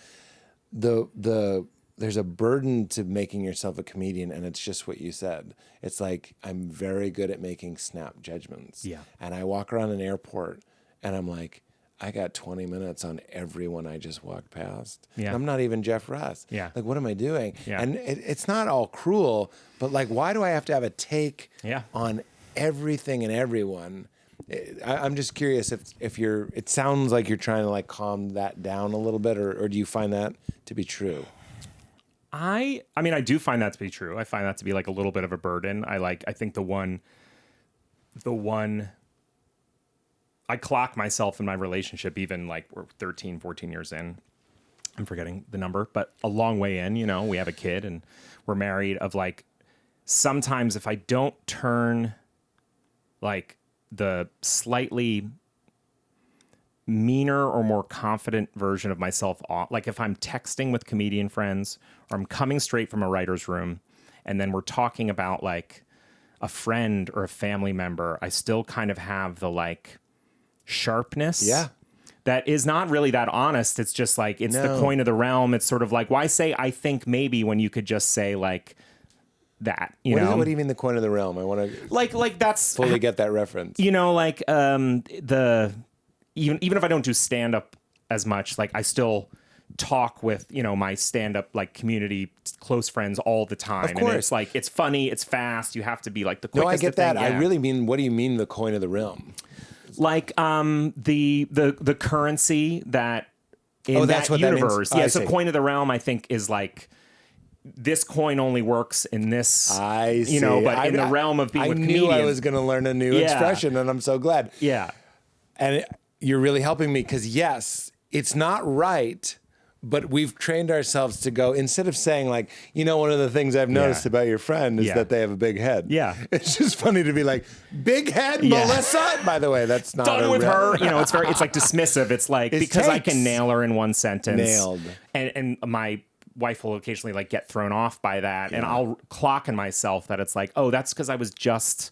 there's a burden to making yourself a comedian, and it's just what you said. It's like, I'm very good at making snap judgments. Yeah. And I walk around an airport and I'm like, I got 20 minutes on everyone I just walked past. Yeah. And I'm not even Jeff Russ. Yeah. Like, what am I doing? Yeah. And it's not all cruel, but like, why do I have to have a take on everything and everyone? I'm just curious if you're, it sounds like you're trying to like calm that down a little bit, or do you find that to be true? I mean, I do find that to be true. I find that to be like a little bit of a burden. I think the one I clock myself in my relationship, even like we're 13, 14 years in, I'm forgetting the number, but a long way in, you know, we have a kid and we're married, of like, sometimes if I don't turn like the slightly meaner or more confident version of myself off, like if I'm texting with comedian friends or I'm coming straight from a writer's room and then we're talking about like a friend or a family member, I still kind of have the like sharpness that is not really that honest. It's just like, it's the coin of the realm. It's sort of like, why say I think maybe when you could just say like that, you know? What do you mean the coin of the realm? I want to like that's fully get that reference. You know, like even if I don't do stand up as much, like I still talk with, you know, my stand up like community close friends all the time. Of course. And it's like, it's funny, it's fast, you have to be like the quickest. No, I get that. Thing. Yeah. I really mean, what do you mean the coin of the realm? Like the currency that in that's that what universe. That means? Yeah, so coin of the realm I think is like, this coin only works in this, I see. You know, but in the realm of being with comedians. I knew I was going to learn a new expression, and I'm so glad. Yeah. And you're really helping me, because yes, it's not right, but we've trained ourselves to go, instead of saying like, you know, one of the things I've noticed about your friend is that they have a big head. Yeah. It's just funny to be like, big head, Melissa? By the way, that's not done with her. You know, it's like dismissive. It's like, because I can nail her in one sentence. Nailed. And my wife will occasionally like get thrown off by that. And I'll clock in myself that it's like, oh, that's because I was just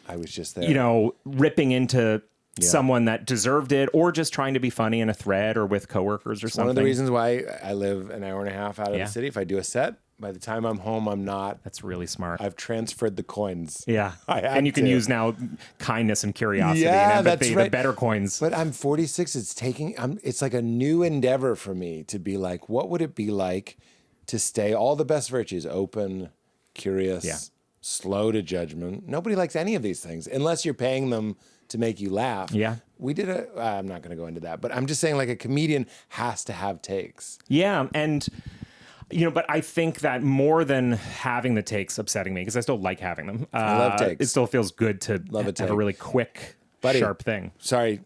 there. You know, ripping into someone that deserved it, or just trying to be funny in a thread or with coworkers or something. One of the reasons why I live an hour and a half out of the city. If I do a set, by the time I'm home, I'm not. That's really smart. I've transferred the coins. Yeah. And you can use now kindness and curiosity and empathy, the better coins. But I'm 46. It's like a new endeavor for me to be like, what would it be like to stay all the best virtues, open, curious, slow to judgment. Nobody likes any of these things unless you're paying them to make you laugh. Yeah. We did I'm not going to go into that, but I'm just saying, like, a comedian has to have takes. Yeah. And, you know, but I think that more than having the takes upsetting me, because I still like having them. I love takes. It still feels good to have a really quick, sharp thing. Sorry,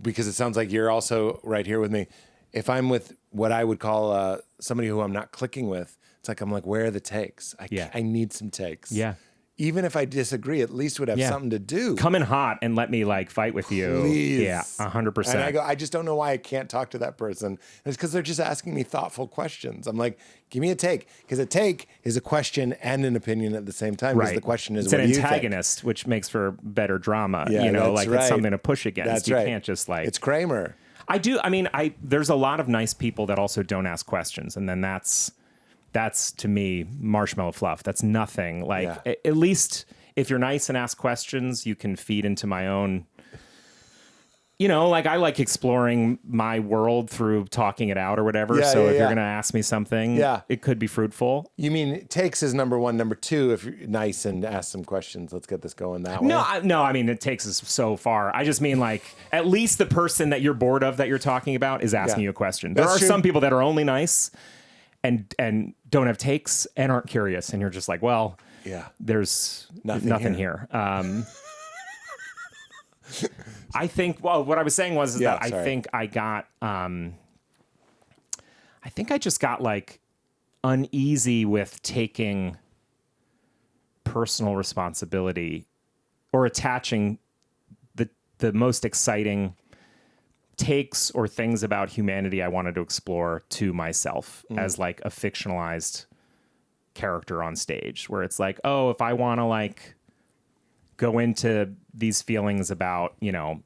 because it sounds like you're also right here with me. If I'm with what I would call somebody who I'm not clicking with, it's like, I'm like, where are the takes? I need some takes. Yeah. Even if I disagree, at least would have something to do. Come in hot and let me like fight with you. Please. Yeah, 100%. And I go, I just don't know why I can't talk to that person. And it's because they're just asking me thoughtful questions. I'm like, give me a take. Because a take is a question and an opinion at the same time. Because the question is, it's an antagonist, which makes for better drama. Yeah, you know, like it's something to push against. That's you can't just like... It's Kramer. There's a lot of nice people that also don't ask questions. And then that's to me, marshmallow fluff. That's nothing. Like, at least if you're nice and ask questions, you can feed into my own, you know, like I like exploring my world through talking it out or whatever. If you're going to ask me something, it could be fruitful. You mean takes is number one. Number two, if you're nice and ask some questions, let's get this going that way. No, I mean, it takes us so far. I just mean, like, at least the person that you're bored of that you're talking about is asking you a question. There are some people that are only nice and don't have takes and aren't curious. And you're just like, well, there's nothing here. I think, what I was saying was that I think I got, I think I just got like uneasy with taking personal responsibility or attaching the most exciting takes or things about humanity I wanted to explore to myself as like a fictionalized character on stage, where it's like, oh, if I want to like go into these feelings about, you know,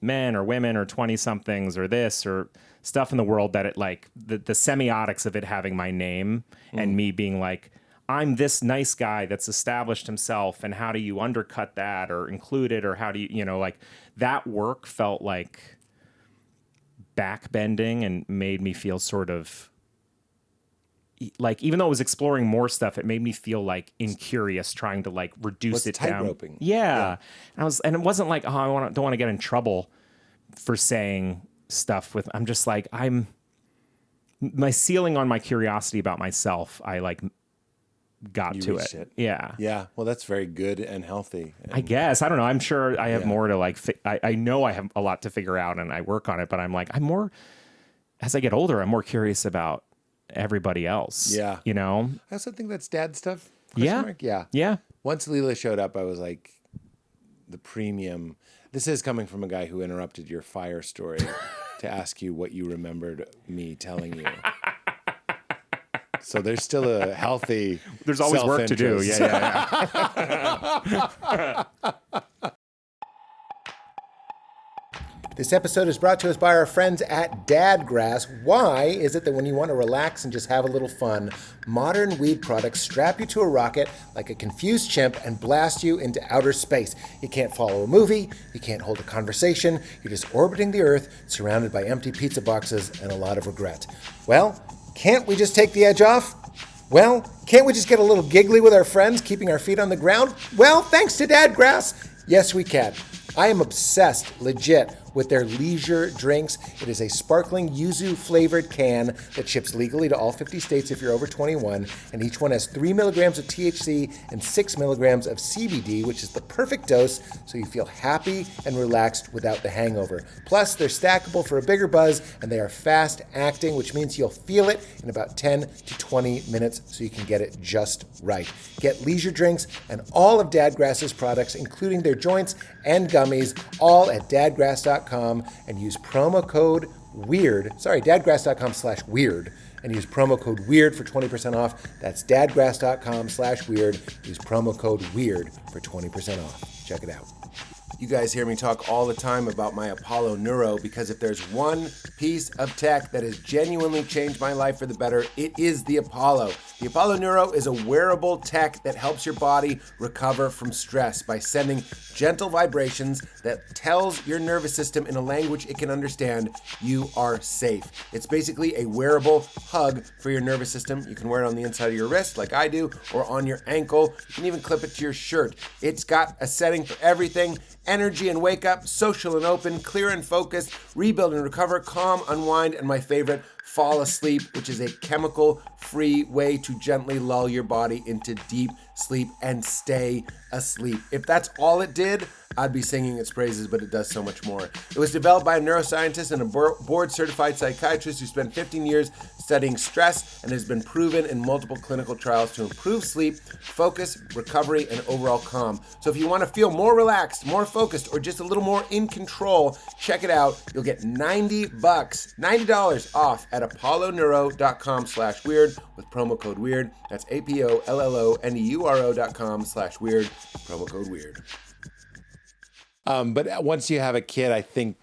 men or women or 20 somethings or this or stuff in the world, that it like the semiotics of it having my name and me being like, I'm this nice guy that's established himself, and how do you undercut that or include it, or how do you, you know, like that work felt like backbending and made me feel sort of like, even though it was exploring more stuff, it made me feel like incurious, trying to like reduce it down. Tightroping. Yeah. And it wasn't like, oh, don't want to get in trouble for saying stuff with, I'm just like, my ceiling on my curiosity about myself, I like got to it. Yeah. Yeah. Well, that's very good and healthy. And I guess. I don't know. I'm sure I have more to like, I know I have a lot to figure out and I work on it, but I'm like, as I get older, I'm more curious about everybody else. Yeah. You know? I also think that's dad stuff. Yeah. Yeah. Yeah. Once Leela showed up, I was like, the premium. This is coming from a guy who interrupted your fire story to ask you what you remembered me telling you. So there's still a healthy. There's always work to do. Yeah. This episode is brought to us by our friends at Dadgrass. Why is it that when you want to relax and just have a little fun, modern weed products strap you to a rocket like a confused chimp and blast you into outer space? You can't follow a movie, you can't hold a conversation, you're just orbiting the Earth, surrounded by empty pizza boxes and a lot of regret. Well, can't we just take the edge off? Well, can't we just get a little giggly with our friends, keeping our feet on the ground? Well, thanks to Dadgrass, yes we can. I am obsessed, legit, with their leisure drinks. It is a sparkling yuzu-flavored can that ships legally to all 50 states if you're over 21, and each one has 3 milligrams of THC and 6 milligrams of CBD, which is the perfect dose so you feel happy and relaxed without the hangover. Plus, they're stackable for a bigger buzz, and they are fast-acting, which means you'll feel it in about 10 to 20 minutes so you can get it just right. Get leisure drinks and all of Dadgrass's products, including their joints and gummies, all at dadgrass.com and use promo code WEIRD. Dadgrass.com/weird and use promo code WEIRD for 20% off. That's dadgrass.com/weird. Use promo code WEIRD for 20% off. Check it out. You guys hear me talk all the time about my Apollo Neuro, because if there's one piece of tech that has genuinely changed my life for the better, it is the Apollo. The Apollo Neuro is a wearable tech that helps your body recover from stress by sending gentle vibrations that tells your nervous system in a language it can understand you are safe. It's basically a wearable hug for your nervous system. You can wear it on the inside of your wrist like I do, or on your ankle. You can even clip it to your shirt. It's got a setting for everything: energy and wake up, social and open, clear and focused, rebuild and recover, calm, unwind, and my favorite, fall asleep, which is a chemical-free way to gently lull your body into deep sleep and stay asleep. If that's all it did, I'd be singing its praises, but it does so much more. It was developed by a neuroscientist and a board-certified psychiatrist who spent 15 years studying stress and has been proven in multiple clinical trials to improve sleep, focus, recovery, and overall calm. So if you want to feel more relaxed, more focused, or just a little more in control, check it out. You'll get $90 off at apolloneuro.com/weird with promo code WEIRD. That's APOLLONEURO.com/weird, promo code WEIRD. But once you have a kid, I think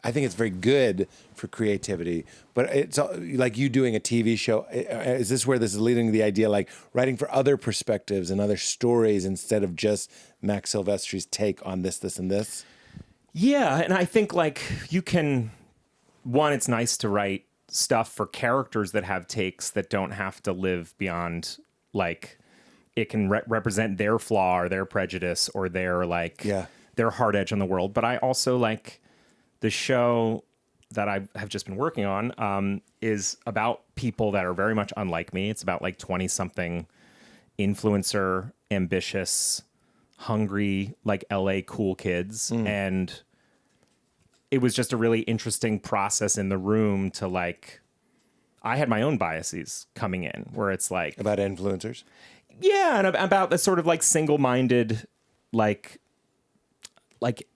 it's very good for creativity. But it's like you doing a TV show. Is this where this is leading to the idea, like writing for other perspectives and other stories instead of just Max Silvestri's take on this, and this? Yeah, and I think like you can, it's nice to write stuff for characters that have takes that don't have to live beyond, like, it can represent their flaw or their prejudice or their their hard edge on the world. But I also like the show that I have just been working on is about people that are very much unlike me. It's about like 20-something influencer, ambitious, hungry, like LA cool kids. And it was just a really interesting process in the room to like, I had my own biases coming in where it's like... About influencers? Yeah, and about the sort of like single-minded like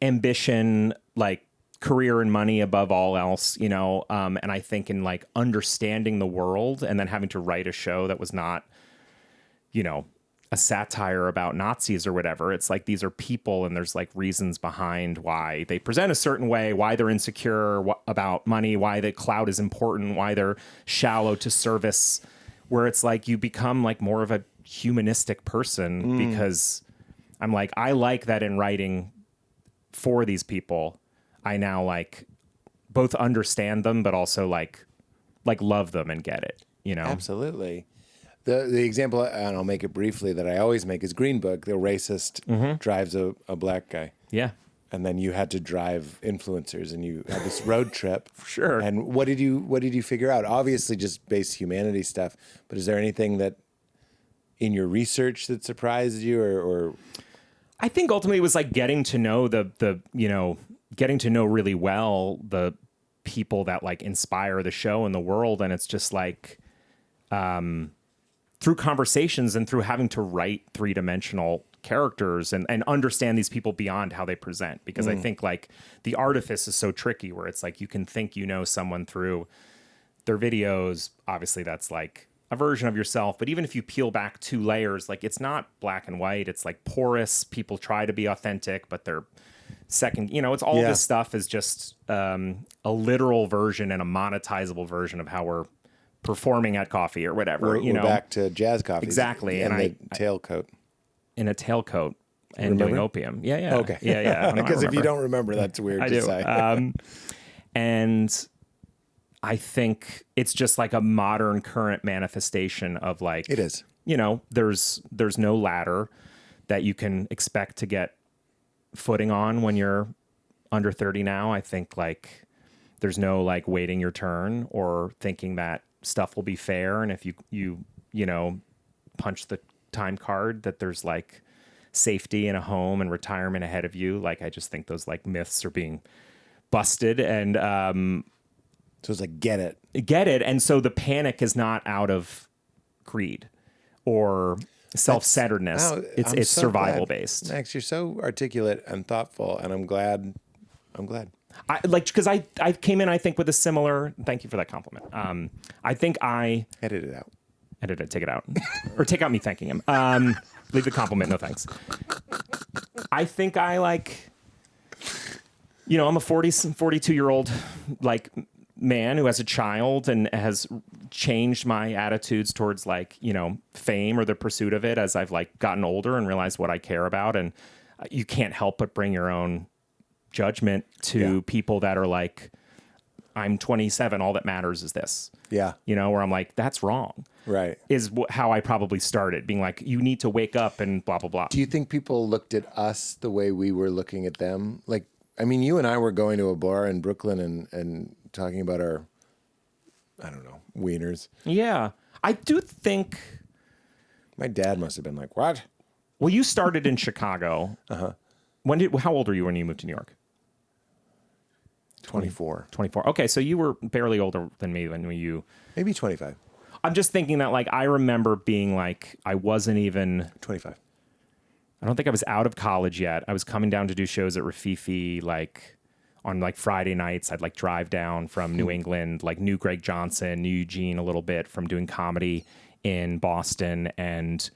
ambition, like career and money above all else, you know. And I think in like understanding the world and then having to write a show that was not, you know, a satire about Nazis or whatever. It's like these are people and there's like reasons behind why they present a certain way, why they're insecure about money, why the clout is important, why they're shallow to service, where it's like you become like more of a humanistic person because I'm like, I like that in writing for these people. I now like both understand them, but also like love them and get it, you know? Absolutely. The example, and I'll make it briefly, that I always make is Green Book. The racist drives a black guy. Yeah. And then you had to drive influencers, and you had this road trip. Sure. And what did you figure out? Obviously, just base humanity stuff. But is there anything that in your research that surprised you, or? I think ultimately it was like getting to know getting to know really well the people that like inspire the show and the world, and it's just like. Through conversations and through having to write three-dimensional characters and understand these people beyond how they present. Because I think like the artifice is so tricky where it's like you can think you know someone through their videos. Obviously that's like a version of yourself. But even if you peel back 2 layers, like it's not black and white. It's like porous. People try to be authentic, but they're second, you know, it's all this stuff is just a literal version and a monetizable version of how we're performing at coffee or whatever. We're back to jazz coffee. Exactly. And the tailcoat. In a tailcoat and remember? Doing opium. Yeah, yeah. Okay. Yeah. Because if you don't remember, that's weird I to do. say. And I think it's just like a modern current manifestation of like... It is. You know, there's no ladder that you can expect to get footing on when you're under 30 now. I think like there's no like waiting your turn or thinking that stuff will be fair, and if you know punch the time card that there's like safety in a home and retirement ahead of you. Like I just think those like myths are being busted, and so it's like get it, and so the panic is not out of greed or self-centeredness. It's so survival based. Max, you're so articulate and thoughtful, and I'm glad. I like because I came in, I think, with a similar. Thank you for that compliment. I think I edit it out. Take it out, or take out me thanking him. Leave the compliment. No thanks. I think I like. You know, I'm a 42-year-old like man who has a child and has changed my attitudes towards like, you know, fame or the pursuit of it as I've like gotten older and realized what I care about, and you can't help but bring your own judgment to people that are like, I'm 27, all that matters is this. Yeah. You know, where I'm like, that's wrong. Right. Is how I probably started, being like, you need to wake up and blah, blah, blah. Do you think people looked at us the way we were looking at them? Like, I mean, you and I were going to a bar in Brooklyn and talking about our, I don't know, wieners. Yeah. I do think... My dad must have been like, what? Well, you started in Chicago. Uh-huh. How old were you when you moved to New York? 24. 24. Okay, so you were barely older than me when you... Maybe 25. I'm just thinking that, like, I remember being like, I wasn't even... 25. I don't think I was out of college yet. I was coming down to do shows at Rafifi, like, on, like, Friday nights. I'd, like, drive down from New England, like, knew Greg Johnson, knew Eugene a little bit from doing comedy in Boston, and...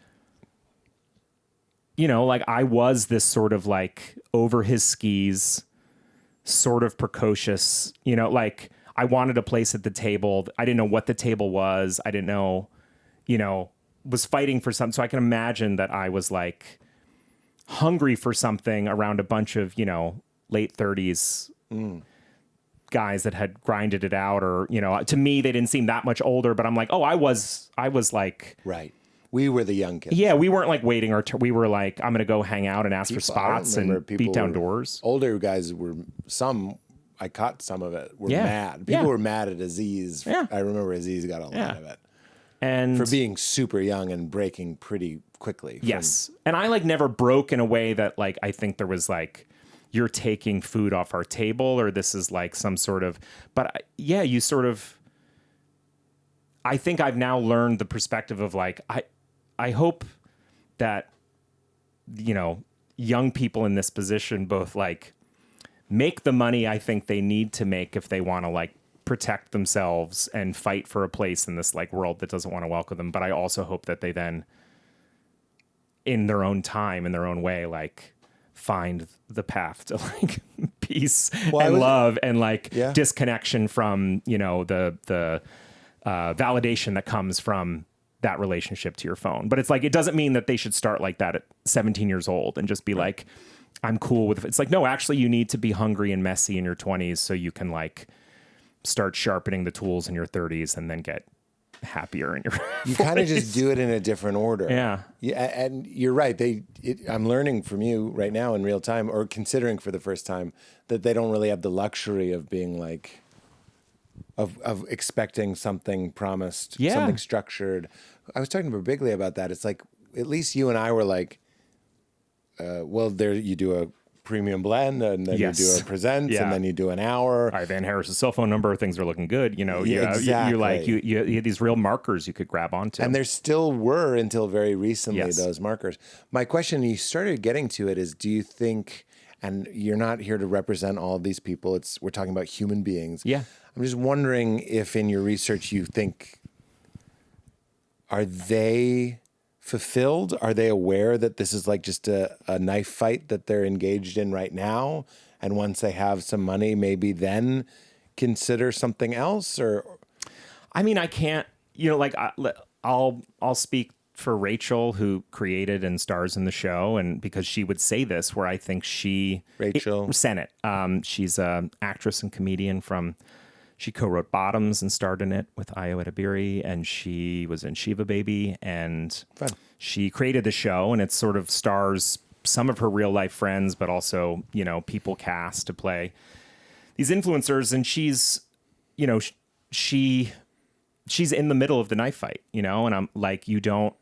You know, like, I was this sort of, like, over his skis... sort of precocious, you know, like I wanted a place at the table. I didn't know what the table was. I didn't know, you know, was fighting for something. So I can imagine that I was like hungry for something around a bunch of, you know, late 30s guys that had grinded it out, or, you know, to me, they didn't seem that much older, but I'm like, oh, I was like, right. We were the young kids. Yeah, we weren't like waiting our turn. We were like, I'm going to go hang out and ask for spots and beat down doors. Older guys were I caught some of it, were mad. People were mad at Aziz. Yeah. I remember Aziz got a lot of it. And for being super young and breaking pretty quickly. Yes. And I like never broke in a way that like, I think there was like, you're taking food off our table, or this is like some sort of, but yeah, you sort of, I think I've now learned the perspective of like, I hope that, you know, young people in this position both like make the money I think they need to make if they want to like protect themselves and fight for a place in this like world that doesn't want to welcome them. But I also hope that they then, in their own time, in their own way, like find the path to like peace and love and like disconnection from, you know, the validation that comes from that relationship to your phone. But it's like, it doesn't mean that they should start like that at 17 years old and just be like, I'm cool with it. It's like, no, actually you need to be hungry and messy in your 20s so you can like start sharpening the tools in your 30s and then get happier in your 40s. You kind of just do it in a different order. Yeah. And you're right. I'm learning from you right now in real time, or considering for the first time, that they don't really have the luxury of being like, of expecting something promised, something structured. I was talking to Bigley about that. It's like, at least you and I were like, well, there you do a premium blend, and then you do a presents, and then you do an hour. All right, Van Harris's cell phone number, things are looking good. You know, exactly. you like you had these real markers you could grab onto. And there still were until very recently those markers. My question, you started getting to it, is do you think, and you're not here to represent all of these people, we're talking about human beings. Yeah. I'm just wondering if in your research you think, are they fulfilled? Are they aware that this is like just a knife fight that they're engaged in right now? And once they have some money, maybe then consider something else? Or, I mean, I can't, you know, like I'll speak for Rachel, who created and stars in the show, and because she would say this, where I think Rachel Sennett, she's an actress and comedian she co-wrote Bottoms and starred in it with Ayo Edebiri, and she was in Shiva Baby, and she created the show, and it sort of stars some of her real life friends, but also, you know, people cast to play these influencers, and she's, you know, she's in the middle of the knife fight, you know, and I'm like, you don't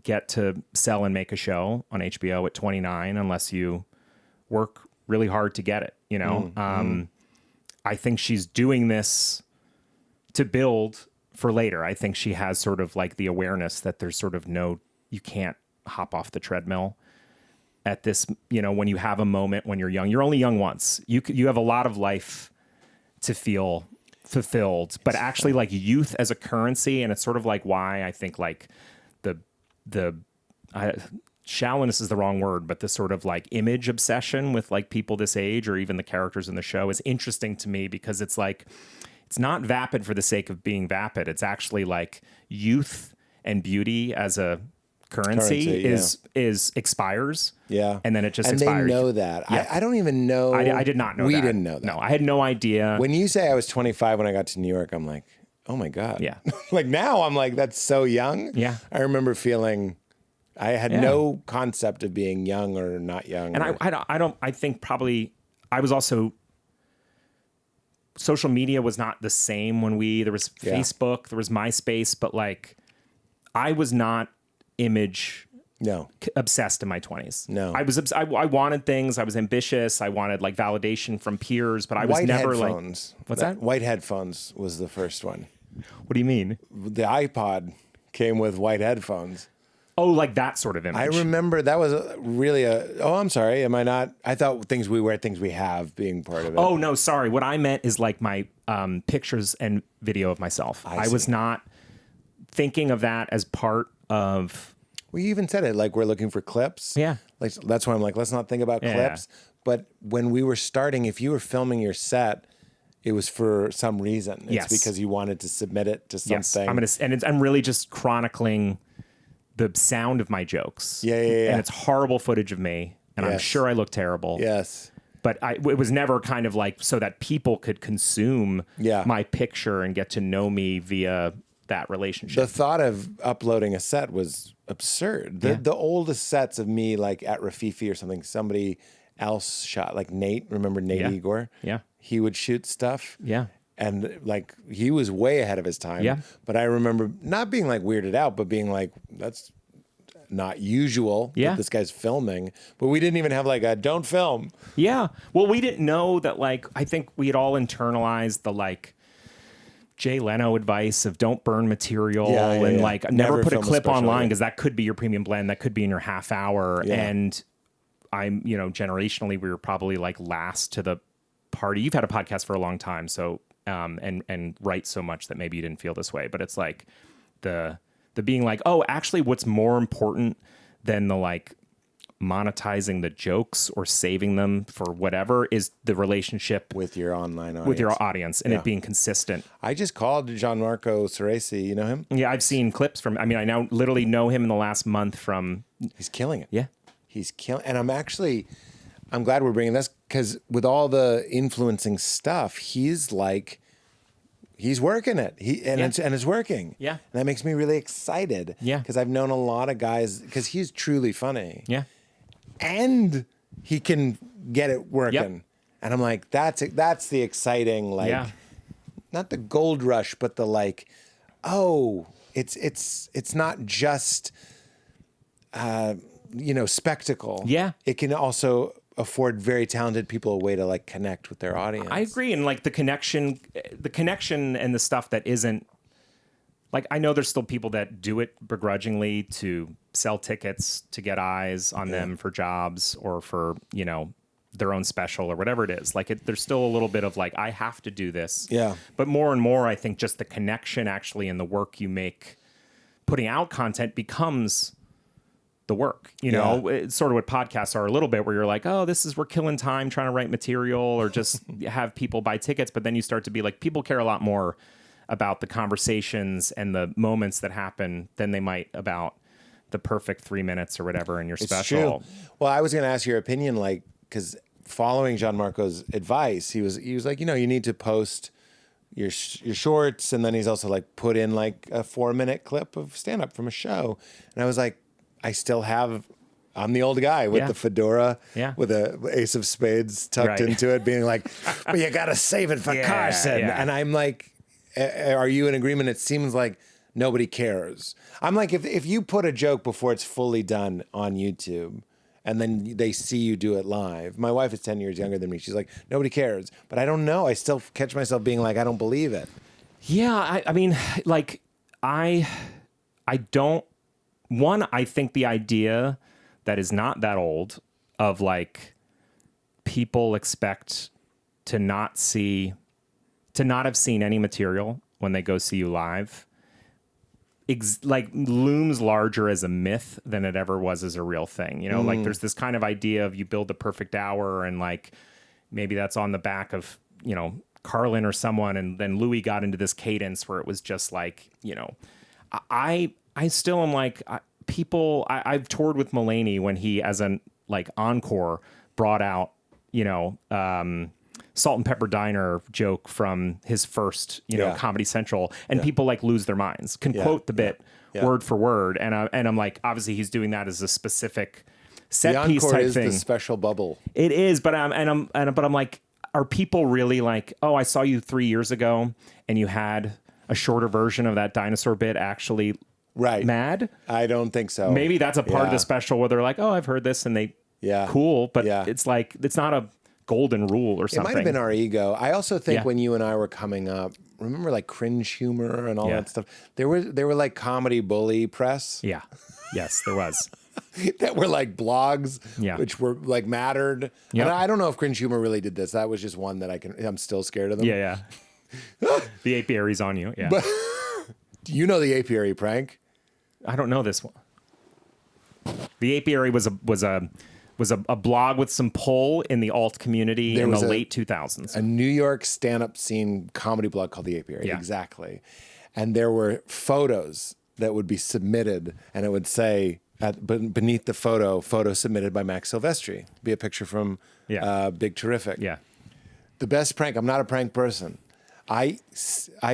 get to sell and make a show on HBO at 29 unless you work really hard to get it, you know? I think she's doing this to build for later. I think she has sort of like the awareness that there's sort of you can't hop off the treadmill at this, you know, when you have a moment when you're young. You're only young once. You have a lot of life to feel fulfilled, but actually like youth as a currency, and it's sort of like why I think like shallowness is the wrong word, but the sort of like image obsession with like people this age, or even the characters in the show, is interesting to me, because it's like, it's not vapid for the sake of being vapid. It's actually like youth and beauty as a currency is expires. Yeah. And then it just expires. And they know that. Yeah. I don't even know. I did not know that. We didn't know that. No, I had no idea. When you say I was 25 when I got to New York, I'm like, oh my God. Yeah. Like now I'm like, that's so young. Yeah. I remember feeling, I had no concept of being young or not young. And I think probably I was also, social media was not the same when there was Facebook, there was MySpace, but like I was not image obsessed in my 20s. No. I wanted things. I was ambitious. I wanted like validation from peers, but I was never headphones. Like, what's that? White headphones was the first one. What do you mean? The iPod came with white headphones. Oh, like that sort of image. I remember that was I'm sorry. Am I not? I thought things we wear, things we have being part of it. Oh, no, sorry. What I meant is like my pictures and video of myself. I was not thinking of that as part of... Well, you even said it, like we're looking for clips. Yeah. Like that's why I'm like, let's not think about clips. But when we were starting, if you were filming your set, it was for some reason. It's because you wanted to submit it to something. Yes. I'm really just chronicling the sound of my jokes. Yeah. And it's horrible footage of me. And I'm sure I look terrible. Yes. But it was never kind of like so that people could consume my picture and get to know me via that relationship. The thought of uploading a set was absurd. The oldest sets of me, like at Rafifi or something, somebody else shot, like Nate. Remember Nate Igor? Yeah. He would shoot stuff. Yeah. And like he was way ahead of his time. Yeah. But I remember not being like weirded out, but being like, that's not usual that this guy's filming. But we didn't even have like a don't film. Yeah. Well, we didn't know that, like, I think we had all internalized the like Jay Leno advice of don't burn material and like never put a clip online because that could be your premium blend. That could be in your half hour. Yeah. And I'm, generationally, we were probably like last to the party. You've had a podcast for a long time, so and write so much that maybe you didn't feel this way, but it's like the being like, oh, actually, what's more important than the like monetizing the jokes or saving them for whatever is the relationship with your online audience. With your audience and it being consistent. I just called Gianmarco Ceresi. You know him? Yeah, I've seen clips from. I mean, I now literally know him in the last month from. He's killing it. Yeah, he's killing. And I'm glad we're bringing this because with all the influencing stuff, he's working it. It's working. Yeah, and that makes me really excited. Yeah, because I've known a lot of guys because he's truly funny. Yeah. And he can get it working. Yep. And I'm like, that's the exciting, like, not the gold rush, but the like, oh, it's not just, spectacle. Yeah. It can also afford very talented people a way to like connect with their audience. I agree. And like the connection and the stuff that isn't, like, I know there's still people that do it begrudgingly to sell tickets to get eyes on them for jobs or for, their own special or whatever it is. Like, there's still a little bit of like, I have to do this. Yeah. But more and more, I think just the connection actually in the work you make, putting out content becomes the work. It's sort of what podcasts are a little bit, where you're like, oh, we're killing time trying to write material or just have people buy tickets. But then you start to be like, people care a lot more about the conversations and the moments that happen than they might about the perfect 3 minutes or whatever in your special. True. Well, I was going to ask your opinion, like, because following Gianmarco's advice, he was like, you need to post your shorts, and then he's also like put in like a 4-minute clip of stand up from a show, and I was like, I'm the old guy with the fedora, with a ace of spades tucked into it, being like, but you got to save it for Carson, and I'm like, are you in agreement? It seems like nobody cares. I'm like, if you put a joke before it's fully done on YouTube and then they see you do it live. My wife is 10 years younger than me. She's like, nobody cares. But I don't know. I still catch myself being like, I don't believe it. Yeah. I mean, like, I think the idea that is not that old of like people expect to not have seen any material when they go see you live, looms larger as a myth than it ever was as a real thing. Like there's this kind of idea of you build the perfect hour, and like maybe that's on the back of, Carlin or someone, and then Louis got into this cadence where it was just like, I still am like, I've toured with Mulaney when he, as an like encore, brought out, Salt and Pepper Diner joke from his first, Comedy Central, and people like lose their minds, can quote the bit word for word, and I'm like, obviously he's doing that as a specific set piece type is thing. The special bubble. It is, but I'm like, are people really like, oh, I saw you 3 years ago and you had a shorter version of that dinosaur bit actually mad? I don't think so. Maybe that's a part of the special where they're like, oh, I've heard this, and they cool, but it's like, it's not a golden rule or something. It might have been our ego. I also think when you and I were coming up, remember like cringe humor and all that stuff? There were like comedy bully press. Yeah. Yes, there was. That were like blogs, which were like mattered. Yep. And I don't know if cringe humor really did this. That was just one that I'm still scared of them. Yeah. The apiary's on you. Yeah. But, do you know the apiary prank? I don't know this one. The apiary was a blog with some pull in the alt community in the late 2000s. A New York stand-up scene comedy blog called The Apiary. Yeah. Exactly. And there were photos that would be submitted, and it would say beneath the photo submitted by Max Silvestri. Be a picture from Big Terrific. Yeah. The best prank. I'm not a prank person. I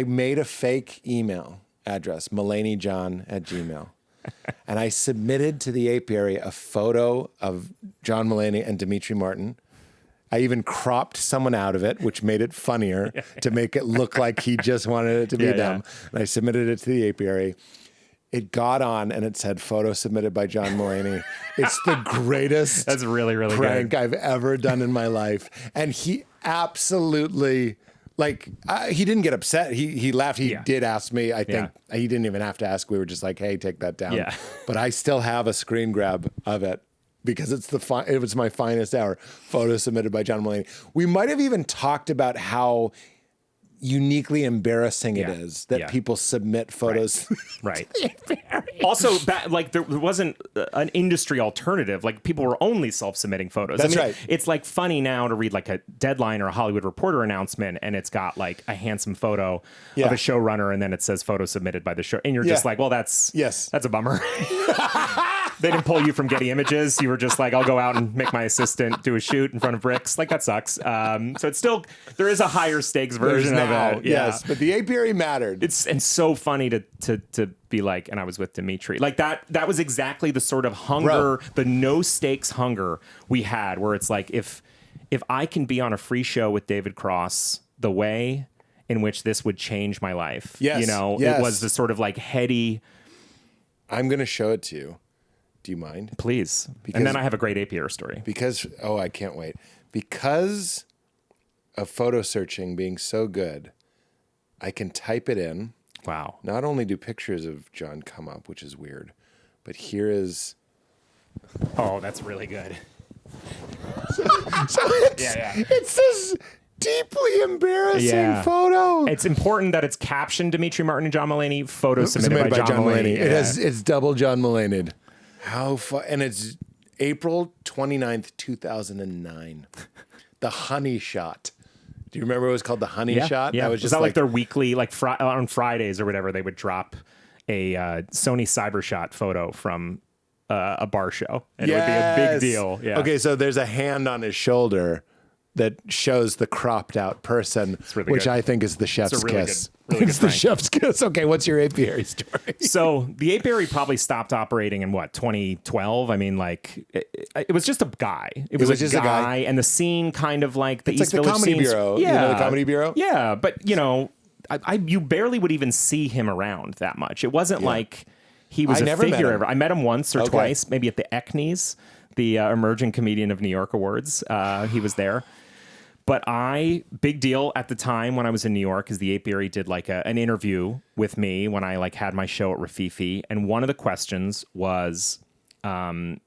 made a fake email address, mulaneyjohn@gmail.com. And I submitted to the apiary a photo of John Mulaney and Dimitri Martin. I even cropped someone out of it, which made it funnier to make it look like he just wanted it to be them. And I submitted it to the apiary. It got on and it said photo submitted by John Mulaney. It's the greatest That's really, really prank good. I've ever done in my life. And he absolutely... he didn't get upset. He laughed. He did ask me. I think he didn't even have to ask. We were just like, hey, take that down. Yeah. But I still have a screen grab of it. because it was my finest hour. Photo submitted by John Mulaney. We might have even talked about how uniquely embarrassing it is that people submit photos. Right. Also, there wasn't an industry alternative. Like, people were only self-submitting photos. That's right. It's like funny now to read like a Deadline or a Hollywood Reporter announcement, and it's got like a handsome photo of a showrunner, and then it says photo submitted by the show, and you're just like, well, that's a bummer. They didn't pull you from Getty Images. You were just like, I'll go out and make my assistant do a shoot in front of bricks. Like, that sucks. So it's still, there is a higher stakes version of it. Yeah. Yes, but the apiary mattered. It's so funny to be like, and I was with Dimitri. Like, that was exactly the sort of hunger, the no stakes hunger we had, where it's like, if I can be on a free show with David Cross, the way in which this would change my life. Yes. It was the sort of like heady. I'm going to show it to you. Do you mind? Please. And then I have a great apiary story. I can't wait. Because of photo searching being so good, I can type it in. Wow. Not only do pictures of John come up, which is weird, but here is... Oh, that's really good. It's this deeply embarrassing photo. It's important that it's captioned Dimitri Martin and John Mulaney, photo submitted by John Mulaney. It's double John Mulaney. How fun. And it's April 29th, 2009. The honey shot. Do you remember it was called the honey shot? Yeah. That was just like their weekly, like on Fridays or whatever, they would drop a Sony Cybershot photo from a bar show. And it would be a big deal. Yeah. Okay, so there's a hand on his shoulder that shows the cropped out person, really which good. I think is the chef's kiss. Really it's the chef's kiss. Okay, what's your apiary story? So the apiary probably stopped operating in 2012. I mean, like it was just a guy. It was just a guy, and the scene kind of like the East like the Village Comedy scenes. Bureau. Yeah, You know the Comedy Bureau. Yeah, but you barely would even see him around that much. It wasn't like he was a figure. I met him once or twice, maybe at the ECNYs, the Emerging Comedian of New York Awards. He was there. But big deal at the time when I was in New York is the Apiary did like an interview with me when I like had my show at Rafifi. And one of the questions was,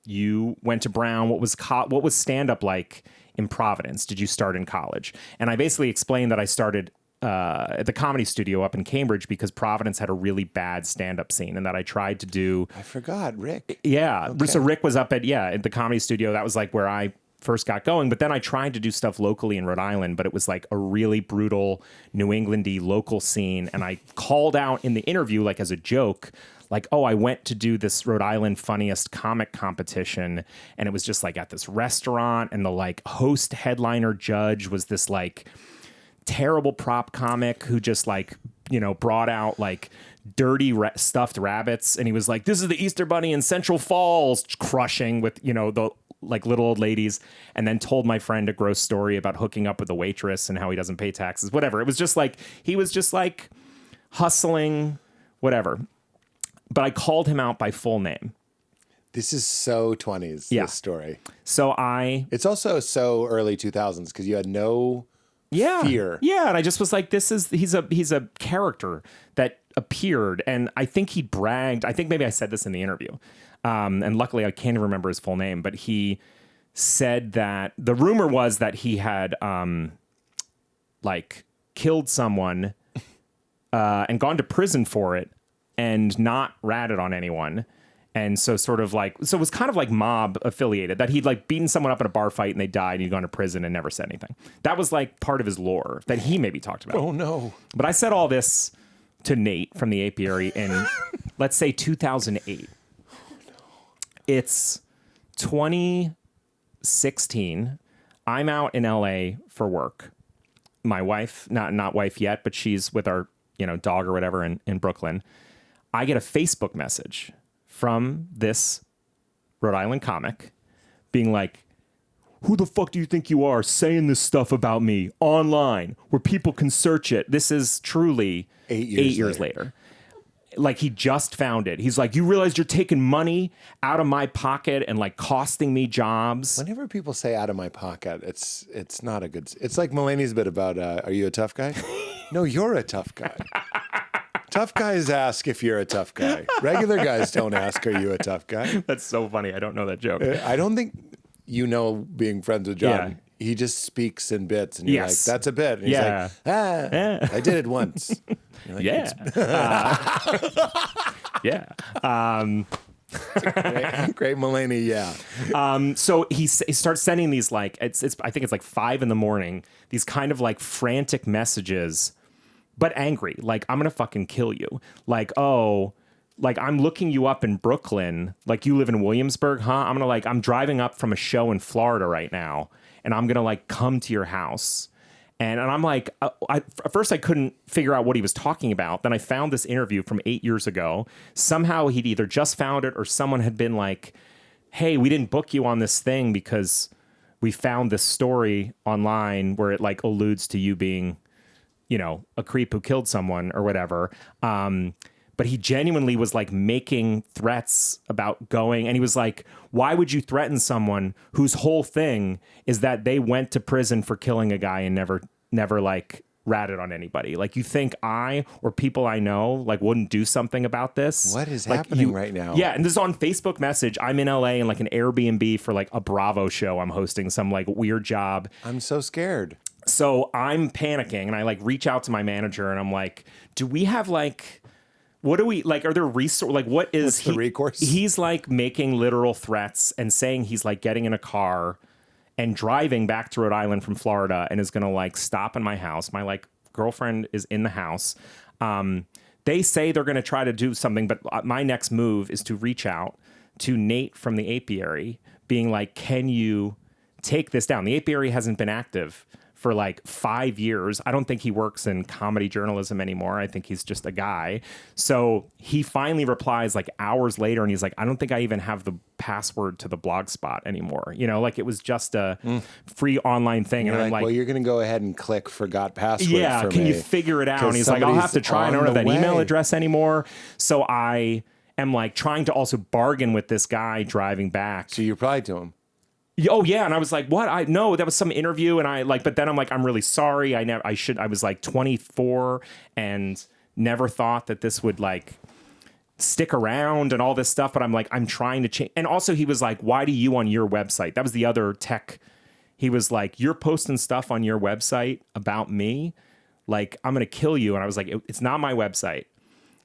you went to Brown. What was stand-up like in Providence? Did you start in college? And I basically explained that I started at the Comedy Studio up in Cambridge because Providence had a really bad stand-up scene, and that I tried to do. I forgot, Rick. Yeah. Okay. So Rick was up at the Comedy Studio. That was like where I first got going, but then I tried to do stuff locally in Rhode Island, but it was like a really brutal New Englandy local scene. And I called out in the interview, like as a joke, like, oh, I went to do this Rhode Island funniest comic competition. And it was just like at this restaurant, and the like host headliner judge was this like terrible prop comic who just like, brought out like dirty stuffed rabbits. And he was like, this is the Easter Bunny in Central Falls, crushing with, the like little old ladies, and then told my friend a gross story about hooking up with a waitress and how he doesn't pay taxes, whatever. It was just like, he was just like hustling, whatever. But I called him out by full name. This is so 20s, this story. So it's also so early 2000s because you had no fear. Yeah. And I just was like, he's a character that appeared. And I think he bragged. I think maybe I said this in the interview. And luckily I can't remember his full name, but he said that the rumor was that he had, like killed someone, and gone to prison for it and not ratted on anyone. And so it was kind of like mob affiliated, that he'd like beaten someone up in a bar fight and they died and he'd gone to prison and never said anything. That was like part of his lore that he maybe talked about. Oh no. But I said all this to Nate from the Apiary in, let's say 2008. It's 2016. I'm out in LA for work. My wife, not wife yet, but she's with our, dog or whatever in Brooklyn. I get a Facebook message from this Rhode Island comic being like, who the fuck do you think you are saying this stuff about me online where people can search it? This is truly 8 years later. Like, he just found it. He's like, you realize you're taking money out of my pocket and like costing me jobs. Whenever people say out of my pocket, it's not a good. It's like Mulaney's bit about, are you a tough guy? No, you're a tough guy. Tough guys ask if you're a tough guy. Regular guys don't ask, are you a tough guy? That's so funny. I don't know that joke. I don't think being friends with John. Yeah. He just speaks in bits, and you're like, that's a bit. And he's like, I did it once. Like, Great Mulaney, So he starts sending these like I think it's like 5 a.m. These kind of like frantic messages, but angry. Like, I'm gonna fucking kill you. Like, like, I'm looking you up in Brooklyn. Like, you live in Williamsburg, huh? I'm driving up from a show in Florida right now, and I'm gonna like come to your house. And I'm like, at first I couldn't figure out what he was talking about. Then I found this interview from 8 years ago. Somehow he'd either just found it or someone had been like, hey, we didn't book you on this thing because we found this story online where it like alludes to you being, a creep who killed someone or whatever. But he genuinely was like making threats about going. And he was like, why would you threaten someone whose whole thing is that they went to prison for killing a guy and never like ratted on anybody? Like, you think I or people I know like wouldn't do something about this? What is happening right now? Yeah. And this is on Facebook Message. I'm in LA in like an Airbnb for like a Bravo show. I'm hosting some like weird job. I'm so scared. So I'm panicking and I like reach out to my manager and I'm like, do we have like... What do we like? Are there resources? Like, what's the recourse? He's like making literal threats and saying he's like getting in a car and driving back to Rhode Island from Florida and is going to like stop in my house. My like girlfriend is in the house. They say they're going to try to do something, but my next move is to reach out to Nate from the apiary being like, can you take this down? The apiary hasn't been active for like 5 years. I don't think he works in comedy journalism anymore. I think he's just a guy. So he finally replies like hours later and he's like, I don't think I even have the password to the blog spot anymore. Like it was just a free online thing. You're and I'm like, well, you're going to go ahead and click forgot password. Yeah. Can you figure it out? And he's like, I'll have to try. I don't have that email address anymore. So I am like trying to also bargain with this guy driving back. So you replied to him. Oh yeah, and I was like, "What? No, that was some interview." And I like, but then I'm like, "I'm really sorry. I was like 24 and never thought that this would like stick around and all this stuff." But I'm like, I'm trying to change. And also, he was like, "Why do you on your website?" That was the other tech. He was like, "You're posting stuff on your website about me. Like, I'm gonna kill you." And I was like, "It's not my website.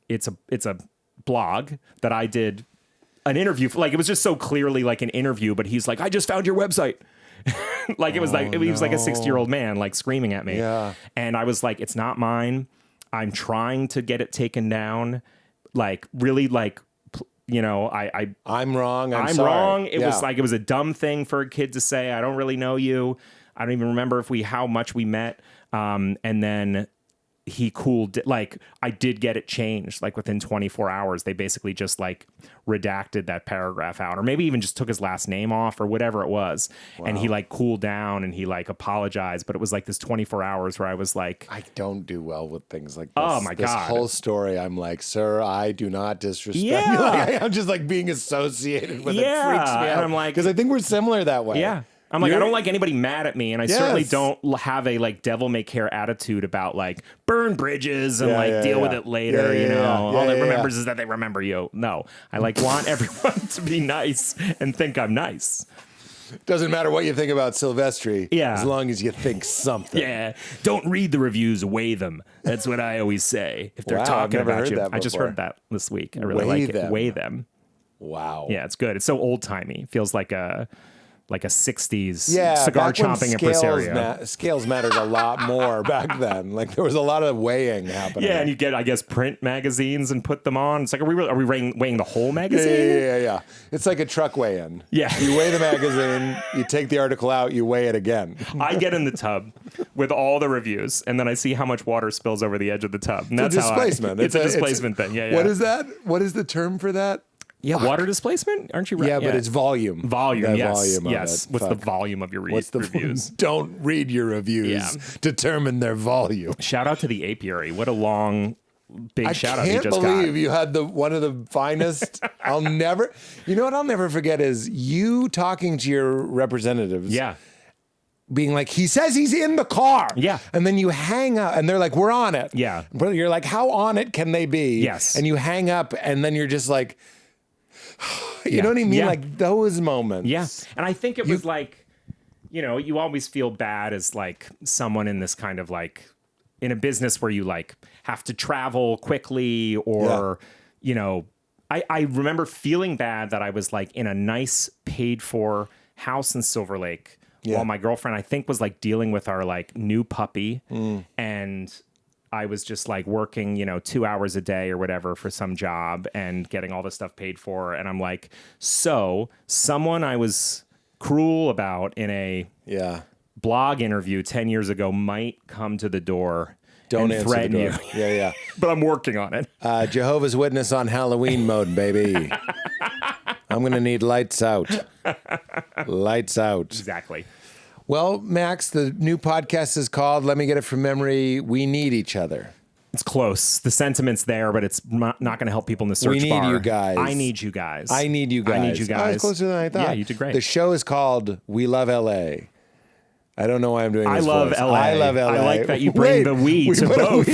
It's a blog that I did." An interview, like it was just so clearly like an interview, but he's like, I just found your website. Like it was like he was like a 60-year-old man like screaming at me. Yeah. And I was like, it's not mine. I'm trying to get it taken down. Like really like I'm wrong. I'm sorry. Wrong. It was like it was a dumb thing for a kid to say. I don't really know you. I don't even remember how much we met. And then he cooled, like I did get it changed like within 24 hours. They basically just like redacted that paragraph out, or maybe even just took his last name off or whatever it was. Wow. And he like cooled down and he like apologized, but it was like this 24 hours where I was like, I don't do well with things like this. Oh my God. This whole story, I'm like, sir, I do not disrespect you. Yeah. I'm just like being associated with it freaks me out. And I'm like, because I think we're similar that way. Yeah. I'm like, I don't like anybody mad at me, and I certainly don't have a like devil may care attitude about like burn bridges and deal with it later. All that remembers is that they remember you. No, I like want everyone to be nice and think I'm nice. Doesn't matter what you think about Silvestri, as long as you think something. Yeah, don't read the reviews, weigh them. That's what I always say if they're talking about you. I just heard that this week. I really like it. Weigh them. Wow. Yeah, it's good. It's so old timey. Feels like a 60s cigar chomping impresario. Scales mattered a lot more back then. Like there was a lot of weighing happening. Yeah, and you get, I guess, print magazines and put them on. It's like, are we weighing the whole magazine? Yeah. It's like a truck weigh-in. Yeah. You weigh the magazine, you take the article out, you weigh it again. I get in the tub with all the reviews, and then I see how much water spills over the edge of the tub. And it's that's a displacement. It's a displacement thing. Yeah. What is that? What is the term for that? Yeah, water displacement? Aren't you right? Yeah, but it's volume. Volume, yes. Volume yes. What's the volume of your reviews? Don't read your reviews. Determine their volume. Shout out to the apiary. What a long, big shout out you just got. I can't believe you had one of the finest. I'll never forget is you talking to your representatives. Yeah. being like, he says he's in the car. Yeah. And then you hang up and they're like, we're on it. Yeah. But you're like, how on it can they be? Yes. And you hang up and then you're just like, you know what I mean? Yeah. Like those moments. Yeah. And I think it was like, you know, you always feel bad as like someone in this kind of like in a business where you like have to travel quickly or, you know, I remember feeling bad that I was like in a nice paid for house in Silver Lake while my girlfriend, I think, was like dealing with our like new puppy. And I was just like working, you know, 2 hours a day or whatever for some job and getting all this stuff paid for. And I'm like, so someone I was cruel about in a blog interview 10 years ago might come to the door. Don't and answer threaten the door. you. Yeah. But I'm working on it. Jehovah's Witness on Halloween mode, baby. I'm going to need lights out. Lights out. Exactly. Well, Max, the new podcast is called, let me get it from memory, We Need Each Other. It's close. The sentiment's there, but it's not going to help people in the search bar. We need you guys. I need you guys. I need you guys. I need you guys. Oh, it's closer than I thought. Yeah, you did great. The show is called We Love L.A. I don't know why I'm doing this. I love voice. LA. I love LA. I like that you bring the we to both.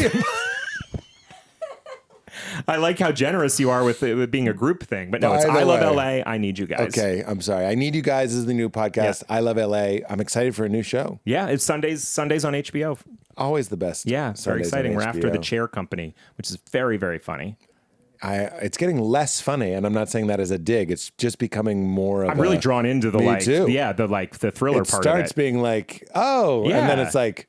I like how generous you are with it with being a group thing. But no, it's I love LA. I need you guys. Okay, I'm sorry. I Need You Guys is the new podcast. I love LA. I'm excited for a new show. Yeah, it's Sundays on HBO. Always the best. Yeah, it's very exciting. We're after The Chair Company, which is very, very funny. It's getting less funny, and I'm not saying that as a dig. It's just becoming more of I'm really drawn into the the thriller part of it. It starts being like, and then it's like,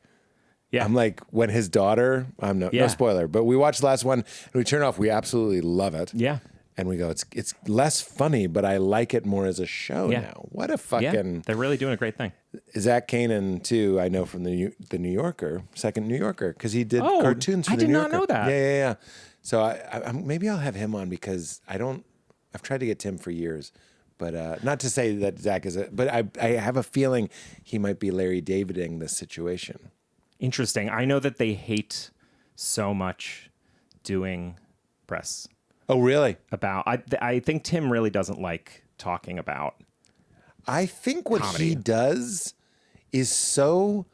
I'm like, when his daughter, no spoiler, but we watched the last one, and we turn off, we absolutely love it. Yeah. And we go, it's less funny, but I like it more as a show now. What a fucking... Yeah, they're really doing a great thing. Zach Kanan, too, I know from the New Yorker, second New Yorker, because he did cartoons for the New Yorker. I did not know that. Yeah. So I maybe I'll have him on because I've tried to get Tim for years, but not to say that Zach is but I have a feeling he might be Larry Daviding this situation. Interesting. I know that they hate so much doing press. Oh, really? I think Tim really doesn't like talking about. I think what comedy. he does is so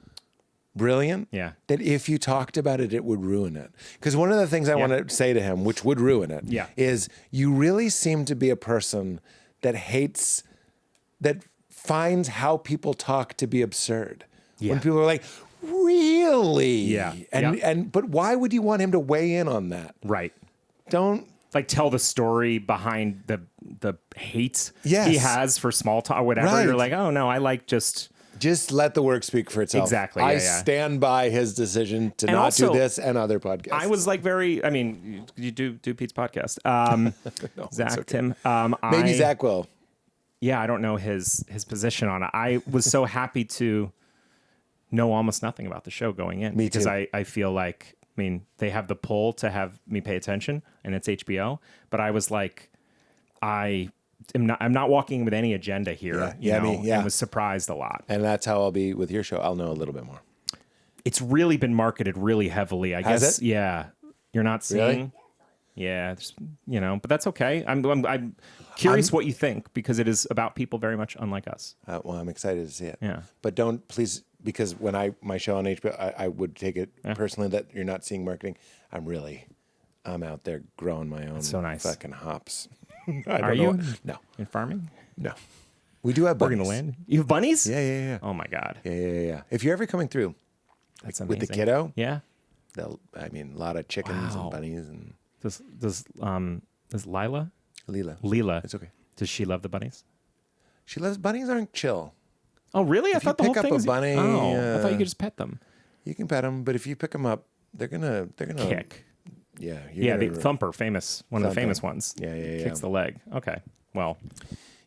brilliant that if you talked about it, it would ruin it. Because one of the things I want to say to him, which would ruin it, is you really seem to be a person that finds how people talk to be absurd. When people are like, really? Yeah. But why would you want him to weigh in on that? Right. Don't like tell the story behind the hate he Yes. has for small talk or whatever. Right. You're like, oh no, I like just let the work speak for itself. Exactly. I stand by his decision to And not also, do this and other podcasts. I was like you do Pete's podcast. No, Zach, okay. Tim. Maybe Zach will. Yeah, I don't know his position on it. I was so happy to know almost nothing about the show going in. Me because too. I feel like, they have the pull to have me pay attention, and it's HBO. But I was like, I'm not walking with any agenda here. And was surprised a lot. And that's how I'll be with your show. I'll know a little bit more. It's really been marketed really heavily. I Has guess. it? Yeah. You're not seeing. Really? Yeah. But that's okay. I'm curious what you think, because it is about people very much unlike us. Well, I'm excited to see it. Yeah. But don't please, because when my show on HBO, I would take it personally that you're not seeing marketing. I'm out there growing my own so nice. fucking hops. Are you? No. In farming? No. We do have bunnies. Working the land? You have bunnies? Yeah. Oh my God. Yeah. If you're ever coming through That's amazing. with the kiddo, Yeah. a lot of chickens and bunnies and Does Lila? Leela. It's okay. Does she love the bunnies? She loves bunnies. Aren't chill. Oh, really? I If you thought the whole pick up thing a was... bunny, I thought you could just pet them. You can pet them, but if you pick them up, they're gonna Kick. Yeah. Yeah, the Thumper, one of the famous ones. Yeah. Kicks the leg. Okay. Well,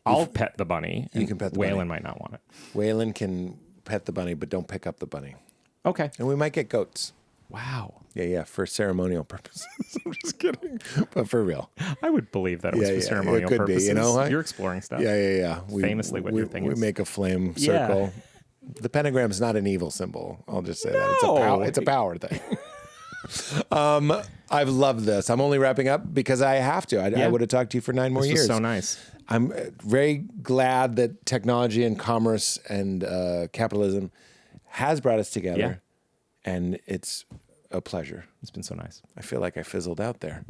I'll pet the bunny. You can pet the Waylon bunny. might not want it. Waylon can pet the bunny, but don't pick up the bunny. Okay. And we might get goats. Wow. Yeah, for ceremonial purposes. I'm just kidding, but for real. I would believe that it was for ceremonial it could purposes. Be, you know what? You're exploring stuff. Yeah. Famously what your thing we is. make a flame circle. The pentagram's not an evil symbol. I'll just say that. It's a power thing. I've loved this. I'm only wrapping up because I have to. I would have talked to you for 9 more This years. was so nice. I'm very glad that technology and commerce and capitalism has brought us together. Yeah. And it's a pleasure. It's been so nice. I feel like I fizzled out there.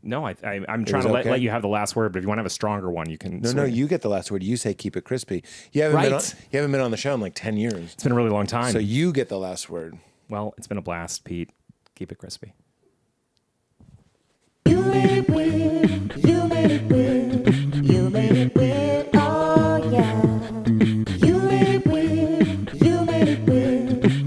No, I'm trying to let you have the last word, but if you want to have a stronger one, you can. No, you get the last word. You say keep it crispy. You haven't been on the show in like 10 years. It's been a really long time. So you get the last word. Well, it's been a blast, Pete. Keep it crispy. You made it weird. You made it weird. You made it weird. Oh yeah. You made it weird. You made it weird.